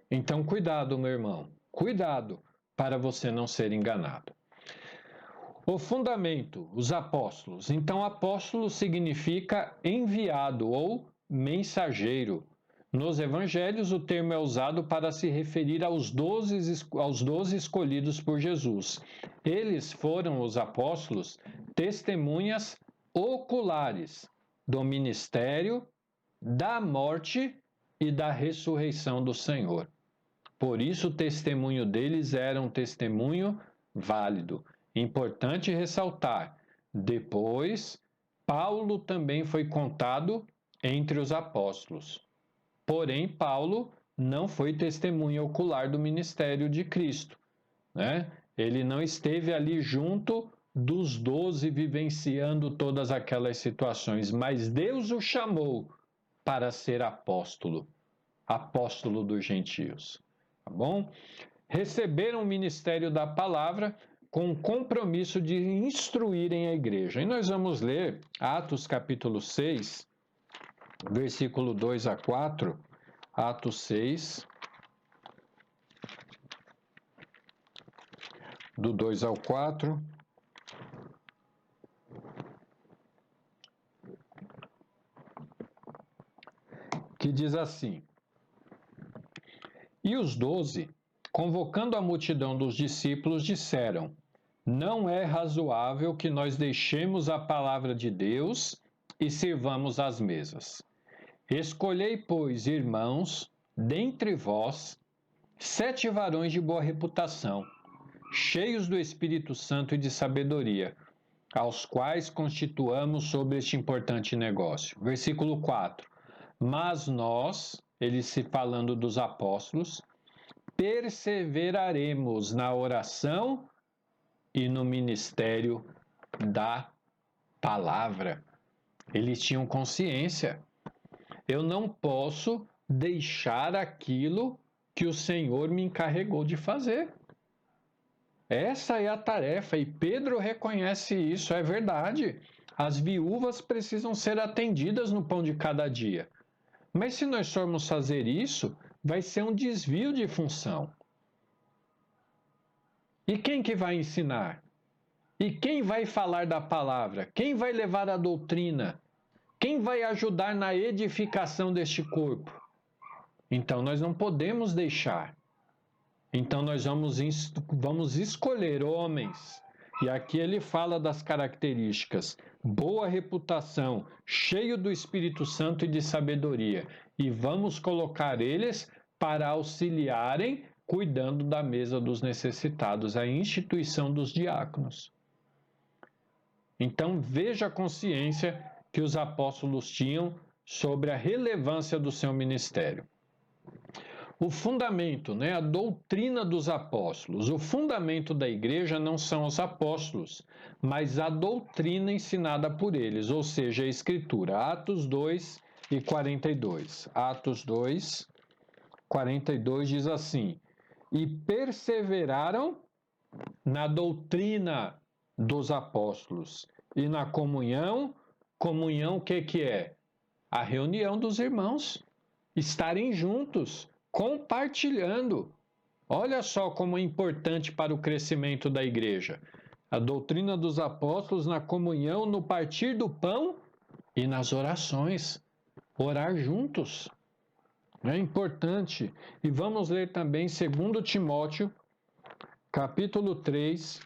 Então, cuidado, meu irmão, cuidado para você não ser enganado. O fundamento, os apóstolos. Então, apóstolo significa enviado ou mensageiro. Nos evangelhos, o termo é usado para se referir aos 12 escolhidos por Jesus. Eles foram, os apóstolos, testemunhas oculares do ministério, da morte e da ressurreição do Senhor. Por isso, o testemunho deles era um testemunho válido. Importante ressaltar, depois Paulo também foi contado entre os apóstolos. Porém, Paulo não foi testemunha ocular do ministério de Cristo, né? Ele não esteve ali junto dos 12 vivenciando todas aquelas situações, mas Deus o chamou para ser apóstolo, apóstolo dos gentios, tá bom? Receberam o ministério da palavra com o compromisso de instruírem a igreja. E nós vamos ler Atos capítulo 6, versículo 2 a 4, Atos 6, do 2 ao 4. Que diz assim: E os 12, convocando a multidão dos discípulos, disseram: Não é razoável que nós deixemos a palavra de Deus e sirvamos às mesas. Escolhei, pois, irmãos, dentre vós, 7 varões de boa reputação, cheios do Espírito Santo e de sabedoria, aos quais constituamos sobre este importante negócio. Versículo 4. Mas nós, ele se falando dos apóstolos, perseveraremos na oração e no ministério da palavra. Eles tinham consciência. Eu não posso deixar aquilo que o Senhor me encarregou de fazer. Essa é a tarefa, e Pedro reconhece isso, é verdade. As viúvas precisam ser atendidas no pão de cada dia. Mas se nós formos fazer isso, vai ser um desvio de função. E quem que vai ensinar? E quem vai falar da palavra? Quem vai levar a doutrina? Quem vai ajudar na edificação deste corpo? Então nós não podemos deixar. Então nós vamos escolher homens. E aqui ele fala das características: boa reputação, cheio do Espírito Santo e de sabedoria. E vamos colocar eles para auxiliarem, cuidando da mesa dos necessitados, a instituição dos diáconos. Então veja a consciência que os apóstolos tinham sobre a relevância do seu ministério. O fundamento, a doutrina dos apóstolos, o fundamento da igreja não são os apóstolos, mas a doutrina ensinada por eles, ou seja, a Escritura. Atos 2 e 42. Atos 2, 42 diz assim: E perseveraram na doutrina dos apóstolos e na comunhão. Comunhão, o que é? A reunião dos irmãos, estarem juntos, compartilhando. Olha só como é importante para o crescimento da igreja. A doutrina dos apóstolos na comunhão, no partir do pão e nas orações. Orar juntos. É importante. E vamos ler também 2 Timóteo, capítulo 3,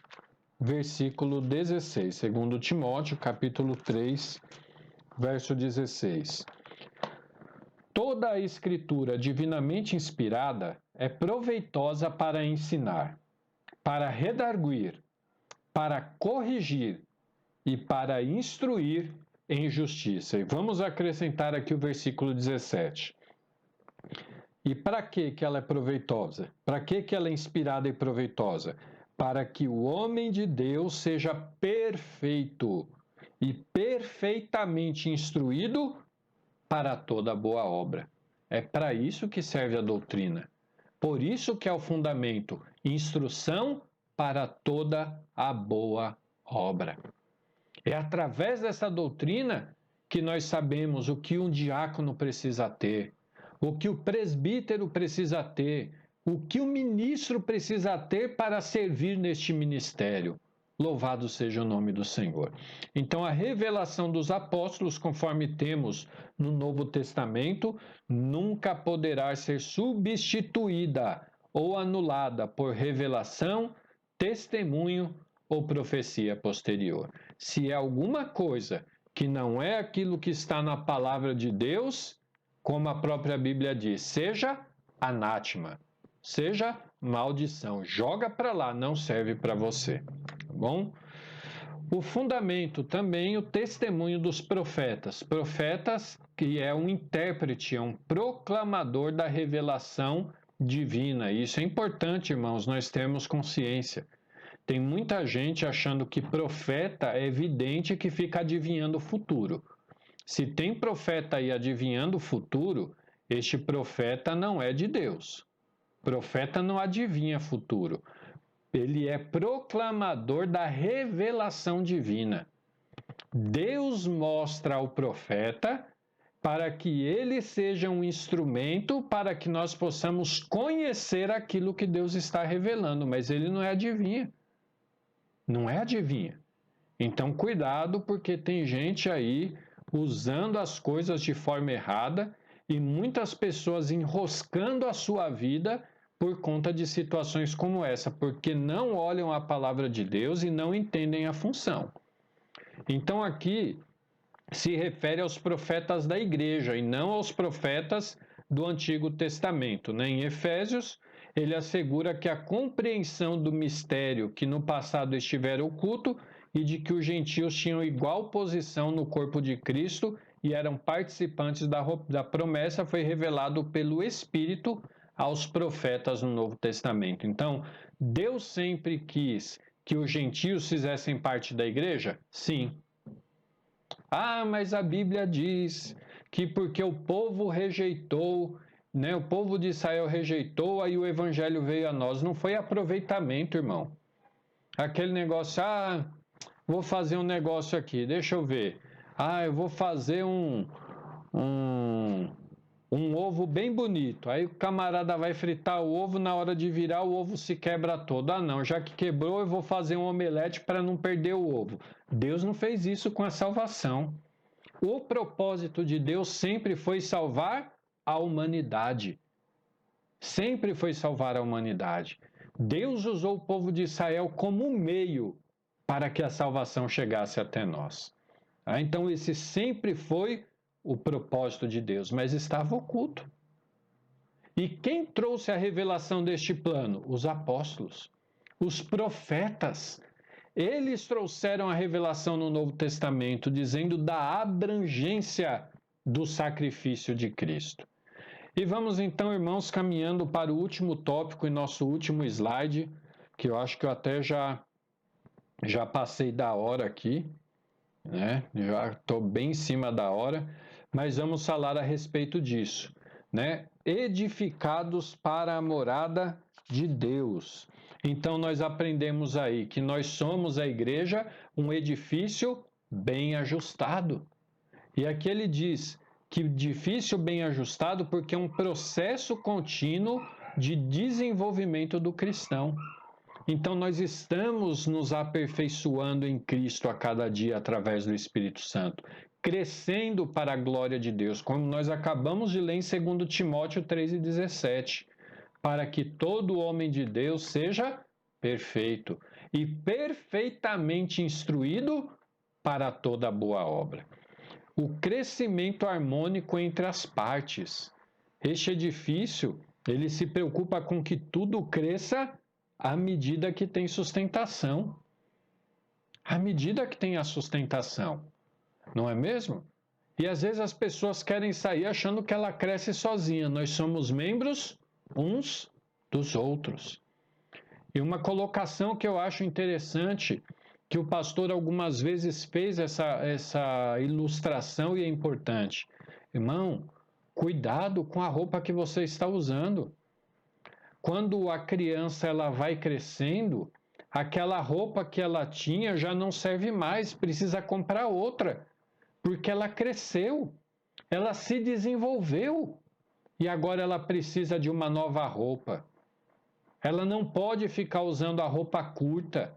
versículo 16. 2 Timóteo, capítulo 3, verso 16. Toda a escritura divinamente inspirada é proveitosa para ensinar, para redarguir, para corrigir e para instruir em justiça. E vamos acrescentar aqui o versículo 17. E para que ela é proveitosa? Para que ela é inspirada e proveitosa? Para que o homem de Deus seja perfeito e perfeitamente instruído para toda boa obra. É para isso que serve a doutrina. Por isso que é o fundamento, instrução para toda a boa obra. É através dessa doutrina que nós sabemos o que um diácono precisa ter, o que o presbítero precisa ter, o que o ministro precisa ter para servir neste ministério. Louvado seja o nome do Senhor. Então, a revelação dos apóstolos, conforme temos no Novo Testamento, nunca poderá ser substituída ou anulada por revelação, testemunho ou profecia posterior. Se é alguma coisa que não é aquilo que está na palavra de Deus, como a própria Bíblia diz, seja anátema, seja maldição, joga para lá, não serve para você. Bom, O fundamento também, o testemunho dos profetas. Profetas, que é um intérprete, é um proclamador da revelação divina. Isso é importante, irmãos, nós termos consciência. Tem muita gente achando que profeta é evidente que fica adivinhando o futuro. Se tem profeta aí adivinhando o futuro, este profeta não é de Deus. Profeta não adivinha futuro. Ele é proclamador da revelação divina. Deus mostra ao profeta para que ele seja um instrumento para que nós possamos conhecer aquilo que Deus está revelando, mas ele não é adivinha. Não é adivinha. Então, cuidado, porque tem gente aí usando as coisas de forma errada e muitas pessoas enroscando a sua vida por conta de situações como essa, porque não olham a palavra de Deus e não entendem a função. Então, aqui se refere aos profetas da igreja e não aos profetas do Antigo Testamento, né? Em Efésios, ele assegura que a compreensão do mistério que no passado estivera oculto e de que os gentios tinham igual posição no corpo de Cristo e eram participantes da promessa foi revelado pelo Espírito aos profetas no Novo Testamento. Então, Deus sempre quis que os gentios fizessem parte da igreja? Sim. Ah, mas a Bíblia diz que porque o povo rejeitou, né, o povo de Israel rejeitou, aí o evangelho veio a nós. Não foi aproveitamento, irmão. Aquele negócio, vou fazer um negócio aqui, deixa eu ver. Eu vou fazer um ovo bem bonito. Aí o camarada vai fritar o ovo, na hora de virar o ovo se quebra todo. Não, já que quebrou, eu vou fazer um omelete para não perder o ovo. Deus não fez isso com a salvação. O propósito de Deus sempre foi salvar a humanidade. Sempre foi salvar a humanidade. Deus usou o povo de Israel como um meio para que a salvação chegasse até nós. Então, esse sempre foi o propósito de Deus, mas estava oculto. E quem trouxe a revelação deste plano? Os apóstolos, os profetas. Eles trouxeram a revelação no Novo Testamento, dizendo da abrangência do sacrifício de Cristo. E vamos então, irmãos, caminhando para o último tópico e nosso último slide, que eu acho que eu até já passei da hora aqui, né? Já estou bem em cima da hora, mas vamos falar a respeito disso, né? Edificados para a morada de Deus. Então, nós aprendemos aí que nós somos a igreja, um edifício bem ajustado. E aqui ele diz que edifício bem ajustado porque é um processo contínuo de desenvolvimento do cristão. Então, nós estamos nos aperfeiçoando em Cristo a cada dia através do Espírito Santo, crescendo para a glória de Deus, como nós acabamos de ler em 2 Timóteo 3,17, para que todo homem de Deus seja perfeito e perfeitamente instruído para toda boa obra. O crescimento harmônico entre as partes. Este edifício, ele se preocupa com que tudo cresça à medida que tem sustentação. À medida que tem a sustentação. Não é mesmo? E às vezes as pessoas querem sair achando que ela cresce sozinha. Nós somos membros uns dos outros. E uma colocação que eu acho interessante, que o pastor algumas vezes fez essa ilustração e é importante. Irmão, cuidado com a roupa que você está usando. Quando a criança ela vai crescendo, aquela roupa que ela tinha já não serve mais, precisa comprar outra, porque ela cresceu, ela se desenvolveu e agora ela precisa de uma nova roupa. Ela não pode ficar usando a roupa curta.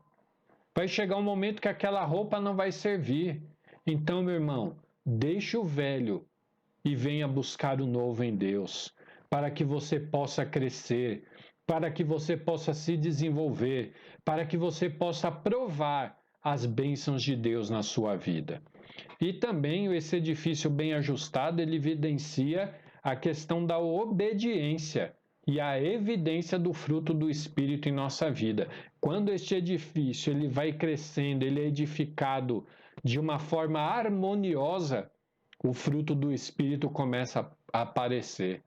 Vai chegar um momento que aquela roupa não vai servir. Então, meu irmão, deixe o velho e venha buscar o novo em Deus, para que você possa crescer, para que você possa se desenvolver, para que você possa provar as bênçãos de Deus na sua vida. E também esse edifício bem ajustado, ele evidencia a questão da obediência. e a evidência do fruto do Espírito em nossa vida. Quando este edifício ele vai crescendo, ele é edificado de uma forma harmoniosa, o fruto do Espírito começa a aparecer.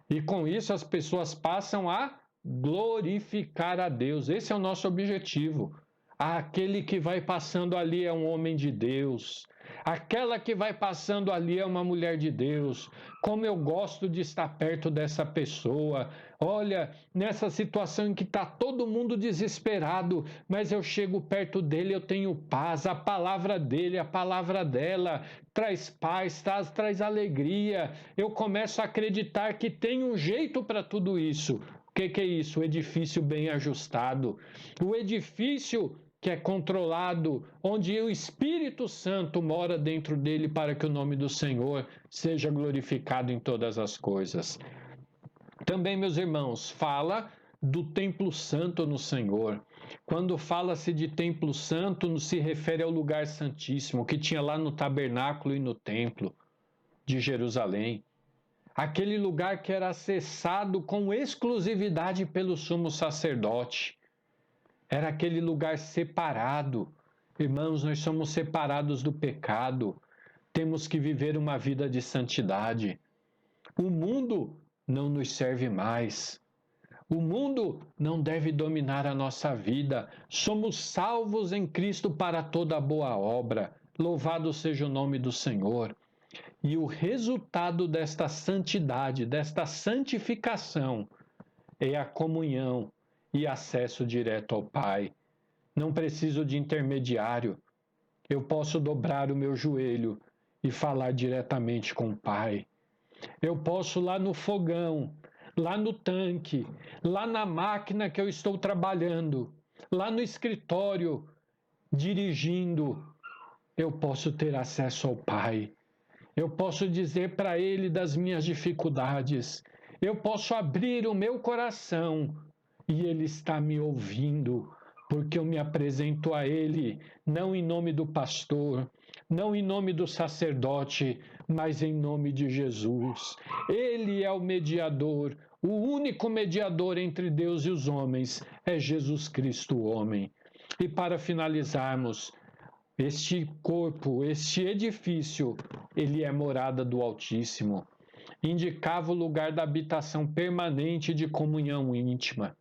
E com isso as pessoas passam a glorificar a Deus. Esse é o nosso objetivo. Aquele que vai passando ali é um homem de Deus. Aquela que vai passando ali é uma mulher de Deus. Como eu gosto de estar perto dessa pessoa. Olha, nessa situação em que está todo mundo desesperado, mas eu chego perto dele, eu tenho paz. A palavra dele, a palavra dela traz paz, traz alegria. Eu começo a acreditar que tem um jeito para tudo isso. O que é isso? O edifício bem ajustado. O edifício que é controlado, onde o Espírito Santo mora dentro dele para que o nome do Senhor seja glorificado em todas as coisas. Também, meus irmãos, fala do templo santo no Senhor. Quando fala-se de templo santo, se refere ao lugar santíssimo que tinha lá no tabernáculo e no templo de Jerusalém. Aquele lugar que era acessado com exclusividade pelo sumo sacerdote. Era aquele lugar separado. Irmãos, nós somos separados do pecado. Temos que viver uma vida de santidade. O mundo não nos serve mais. O mundo não deve dominar a nossa vida. Somos salvos em Cristo para toda boa obra. Louvado seja o nome do Senhor. E o resultado desta santidade, desta santificação, é a comunhão e acesso direto ao Pai. Não preciso de intermediário. Eu posso dobrar o meu joelho e falar diretamente com o Pai. Eu posso lá no fogão, lá no tanque, lá na máquina que eu estou trabalhando, lá no escritório, dirigindo, eu posso ter acesso ao Pai. Eu posso dizer para Ele das minhas dificuldades. Eu posso abrir o meu coração e Ele está me ouvindo, porque eu me apresento a Ele, não em nome do pastor, não em nome do sacerdote, mas em nome de Jesus. Ele é o mediador, o único mediador entre Deus e os homens é Jesus Cristo, o homem. E para finalizarmos, este corpo, este edifício, ele é morada do Altíssimo. Indicava o lugar da habitação permanente de comunhão íntima.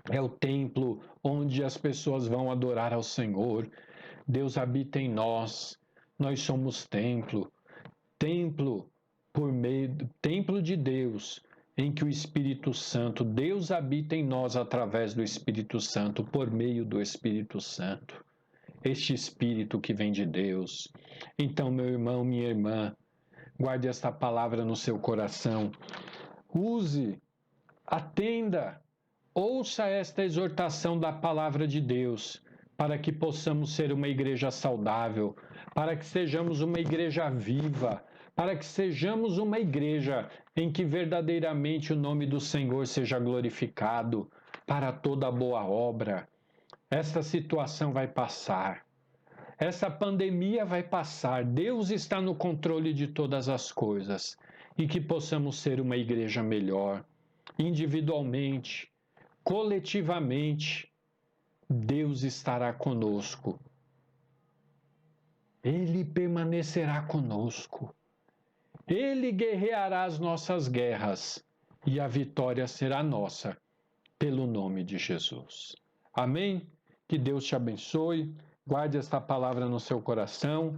É o templo onde as pessoas vão adorar ao Senhor. Deus habita em nós. Nós somos templo. Templo de Deus, em que o Espírito Santo, Deus habita em nós através do Espírito Santo, por meio do Espírito Santo. Este Espírito que vem de Deus. Então, meu irmão, minha irmã, guarde esta palavra no seu coração. Use, atenda, ouça esta exortação da palavra de Deus, para que possamos ser uma igreja saudável, para que sejamos uma igreja viva, para que sejamos uma igreja em que verdadeiramente o nome do Senhor seja glorificado para toda boa obra. Esta situação vai passar. Essa pandemia vai passar. Deus está no controle de todas as coisas. E que possamos ser uma igreja melhor, individualmente, coletivamente. Deus estará conosco. Ele permanecerá conosco. Ele guerreará as nossas guerras e a vitória será nossa, pelo nome de Jesus. Amém? Que Deus te abençoe. Guarde esta palavra no seu coração.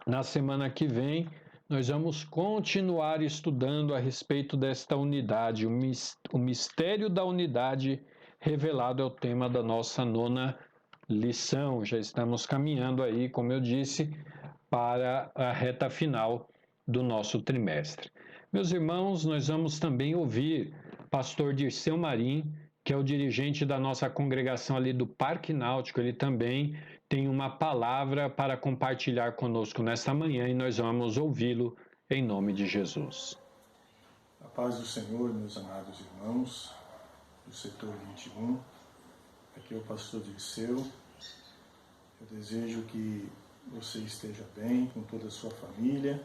Na semana que vem, nós vamos continuar estudando a respeito desta unidade. O mistério da unidade revelado é o tema da nossa 9ª lição. Já estamos caminhando aí, como eu disse, para a reta final do nosso trimestre. Meus irmãos, nós vamos também ouvir pastor Dirceu Marim, que é o dirigente da nossa congregação ali do Parque Náutico. Ele também tem uma palavra para compartilhar conosco nesta manhã e nós vamos ouvi-lo em nome de Jesus. A paz do Senhor, meus amados irmãos do setor 21. Aqui é o pastor Dirceu. Eu desejo que você esteja bem com toda a sua família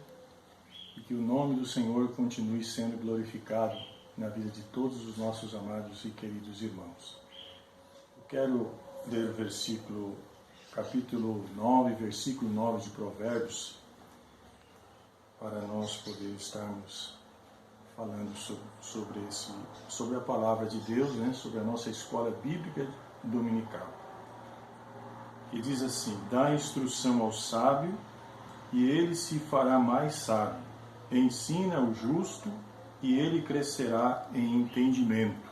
e que o nome do Senhor continue sendo glorificado na vida de todos os nossos amados e queridos irmãos. Eu quero ler o capítulo 9, versículo 9 de Provérbios, para nós poder estarmos falando sobre a palavra de Deus, né? Sobre a nossa escola bíblica dominical. E diz assim: dá instrução ao sábio, e ele se fará mais sábio. Ensina o justo, e ele crescerá em entendimento.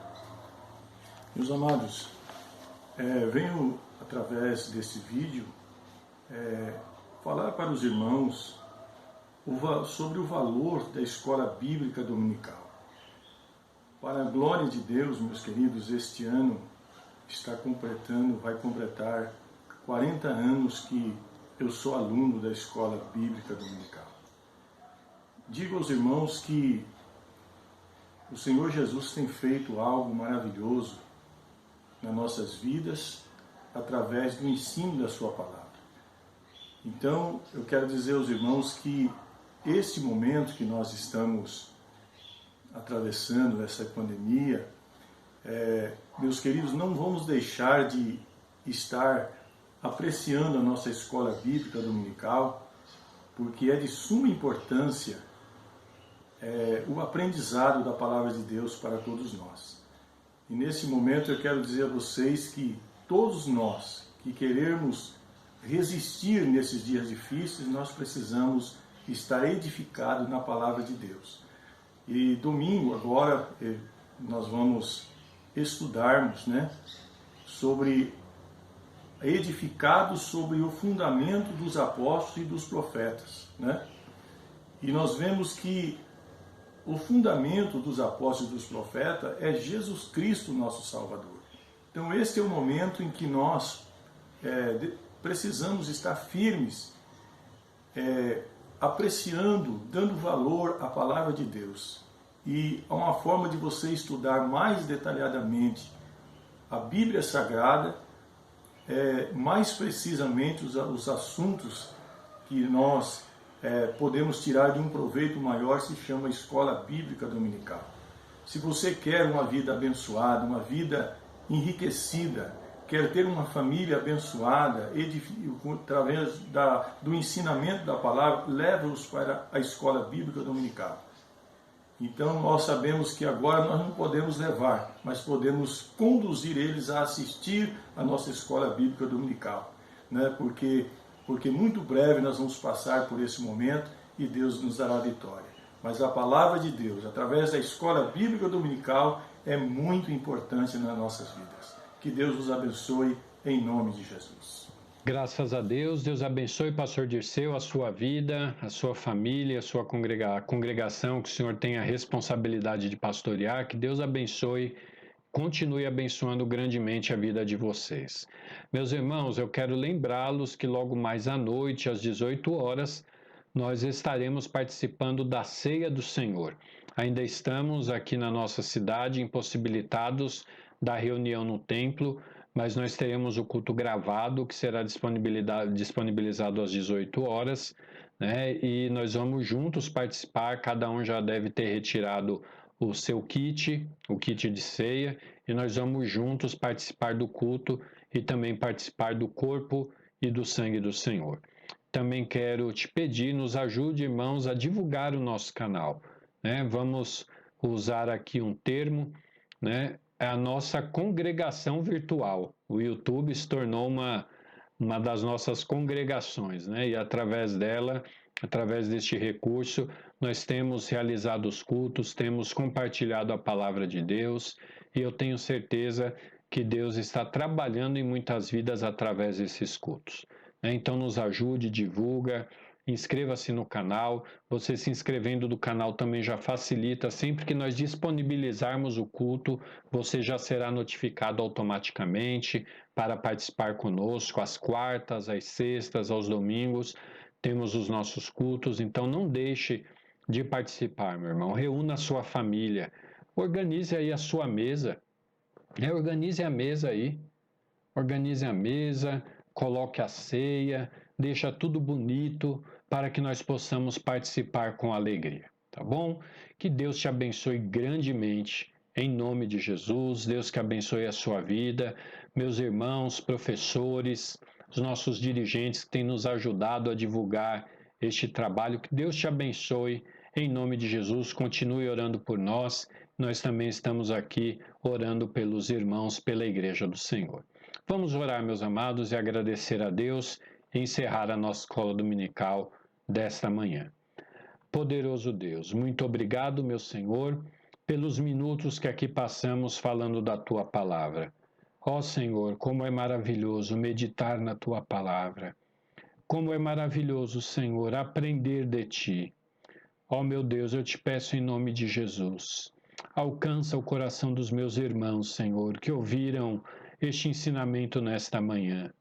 Meus amados, venho através desse vídeo falar para os irmãos sobre o valor da escola bíblica dominical. Para a glória de Deus, meus queridos, este ano vai completar 40 anos que eu sou aluno da escola bíblica dominical. Digo aos irmãos que o Senhor Jesus tem feito algo maravilhoso nas nossas vidas através do ensino da sua palavra. Então, eu quero dizer aos irmãos que este momento que nós estamos atravessando, essa pandemia, meus queridos, não vamos deixar de estar apreciando a nossa escola bíblica dominical, porque é de suma importância o aprendizado da palavra de Deus para todos nós. E nesse momento eu quero dizer a vocês que todos nós que queremos resistir nesses dias difíceis, nós precisamos estar edificados na palavra de Deus. E domingo agora nós vamos estudarmos, edificados sobre o fundamento dos apóstolos e dos profetas, E nós vemos que o fundamento dos apóstolos e dos profetas é Jesus Cristo, nosso Salvador. Então este é o momento em que nós precisamos estar firmes, apreciando, dando valor à palavra de Deus. E há uma forma de você estudar mais detalhadamente a Bíblia Sagrada, mais precisamente os assuntos que nós podemos tirar de um proveito maior, se chama Escola Bíblica Dominical. Se você quer uma vida abençoada, uma vida enriquecida, quer ter uma família abençoada, através do ensinamento da palavra, leva-os para a Escola Bíblica Dominical. Então nós sabemos que agora nós não podemos levar, mas podemos conduzir eles a assistir a nossa Escola Bíblica Dominical, porque muito breve nós vamos passar por esse momento e Deus nos dará vitória. Mas a palavra de Deus, através da Escola Bíblica Dominical, é muito importante nas nossas vidas. Que Deus os abençoe em nome de Jesus. Graças a Deus, Deus abençoe, pastor Dirceu, a sua vida, a sua família, a sua congregação, que o Senhor tem a responsabilidade de pastorear, que Deus abençoe, continue abençoando grandemente a vida de vocês. Meus irmãos, eu quero lembrá-los que logo mais à noite, às 18 horas, nós estaremos participando da Ceia do Senhor. Ainda estamos aqui na nossa cidade impossibilitados da reunião no templo, mas nós teremos o culto gravado que será disponibilizado às 18 horas, e nós vamos juntos participar, cada um já deve ter retirado o seu kit, o kit de ceia, e nós vamos juntos participar do culto e também participar do corpo e do sangue do Senhor. Também quero te pedir, nos ajude, irmãos, a divulgar o nosso canal, Vamos usar aqui um termo, é a nossa congregação virtual. O YouTube se tornou uma das nossas congregações, E através dela, através deste recurso, nós temos realizado os cultos, temos compartilhado a palavra de Deus, e eu tenho certeza que Deus está trabalhando em muitas vidas através desses cultos. Então nos ajude, divulga, inscreva-se no canal. Você se inscrevendo no canal também já facilita. Sempre que nós disponibilizarmos o culto, você já será notificado automaticamente para participar conosco. Às quartas, às sextas, aos domingos, temos os nossos cultos. Então não deixe de participar, meu irmão. Reúna a sua família. Organize aí a sua mesa. Organize a mesa aí. Organize a mesa, coloque a ceia, deixa tudo bonito, para que nós possamos participar com alegria, tá bom? Que Deus te abençoe grandemente, em nome de Jesus. Deus que abençoe a sua vida, meus irmãos, professores, os nossos dirigentes que têm nos ajudado a divulgar este trabalho. Que Deus te abençoe, em nome de Jesus. Continue orando por nós. Nós também estamos aqui orando pelos irmãos, pela Igreja do Senhor. Vamos orar, meus amados, e agradecer a Deus e encerrar a nossa escola dominical desta manhã. Poderoso Deus, muito obrigado, meu Senhor, pelos minutos que aqui passamos falando da Tua Palavra. Ó Senhor, como é maravilhoso meditar na Tua Palavra. Como é maravilhoso, Senhor, aprender de Ti. Ó meu Deus, eu te peço em nome de Jesus. Alcança o coração dos meus irmãos, Senhor, que ouviram este ensinamento nesta manhã.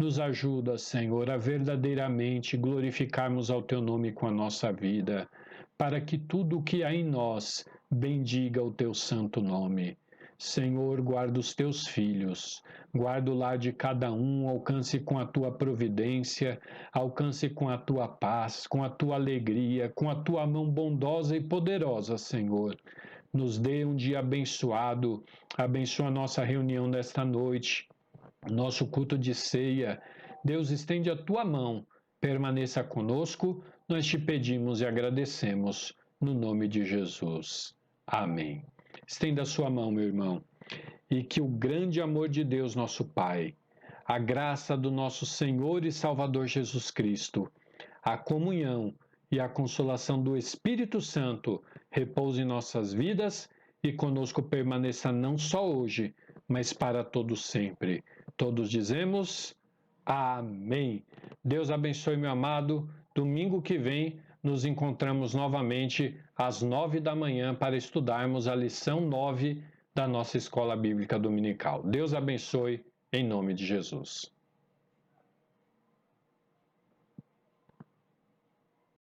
Nos ajuda, Senhor, a verdadeiramente glorificarmos ao Teu nome com a nossa vida, para que tudo o que há em nós bendiga o Teu santo nome. Senhor, guarda os Teus filhos, guarda o lar de cada um, alcance com a Tua providência, alcance com a Tua paz, com a Tua alegria, com a Tua mão bondosa e poderosa, Senhor. Nos dê um dia abençoado, abençoa a nossa reunião nesta noite, nosso culto de ceia. Deus, estende a Tua mão, permaneça conosco, nós te pedimos e agradecemos, no nome de Jesus. Amém. Estenda a sua mão, meu irmão, e que o grande amor de Deus, nosso Pai, a graça do nosso Senhor e Salvador Jesus Cristo, a comunhão e a consolação do Espírito Santo repouse em nossas vidas e conosco permaneça não só hoje, mas para todos sempre. Todos dizemos amém. Deus abençoe, meu amado. Domingo que vem nos encontramos novamente às 9 da manhã para estudarmos a lição 9 da nossa Escola Bíblica Dominical. Deus abençoe, em nome de Jesus.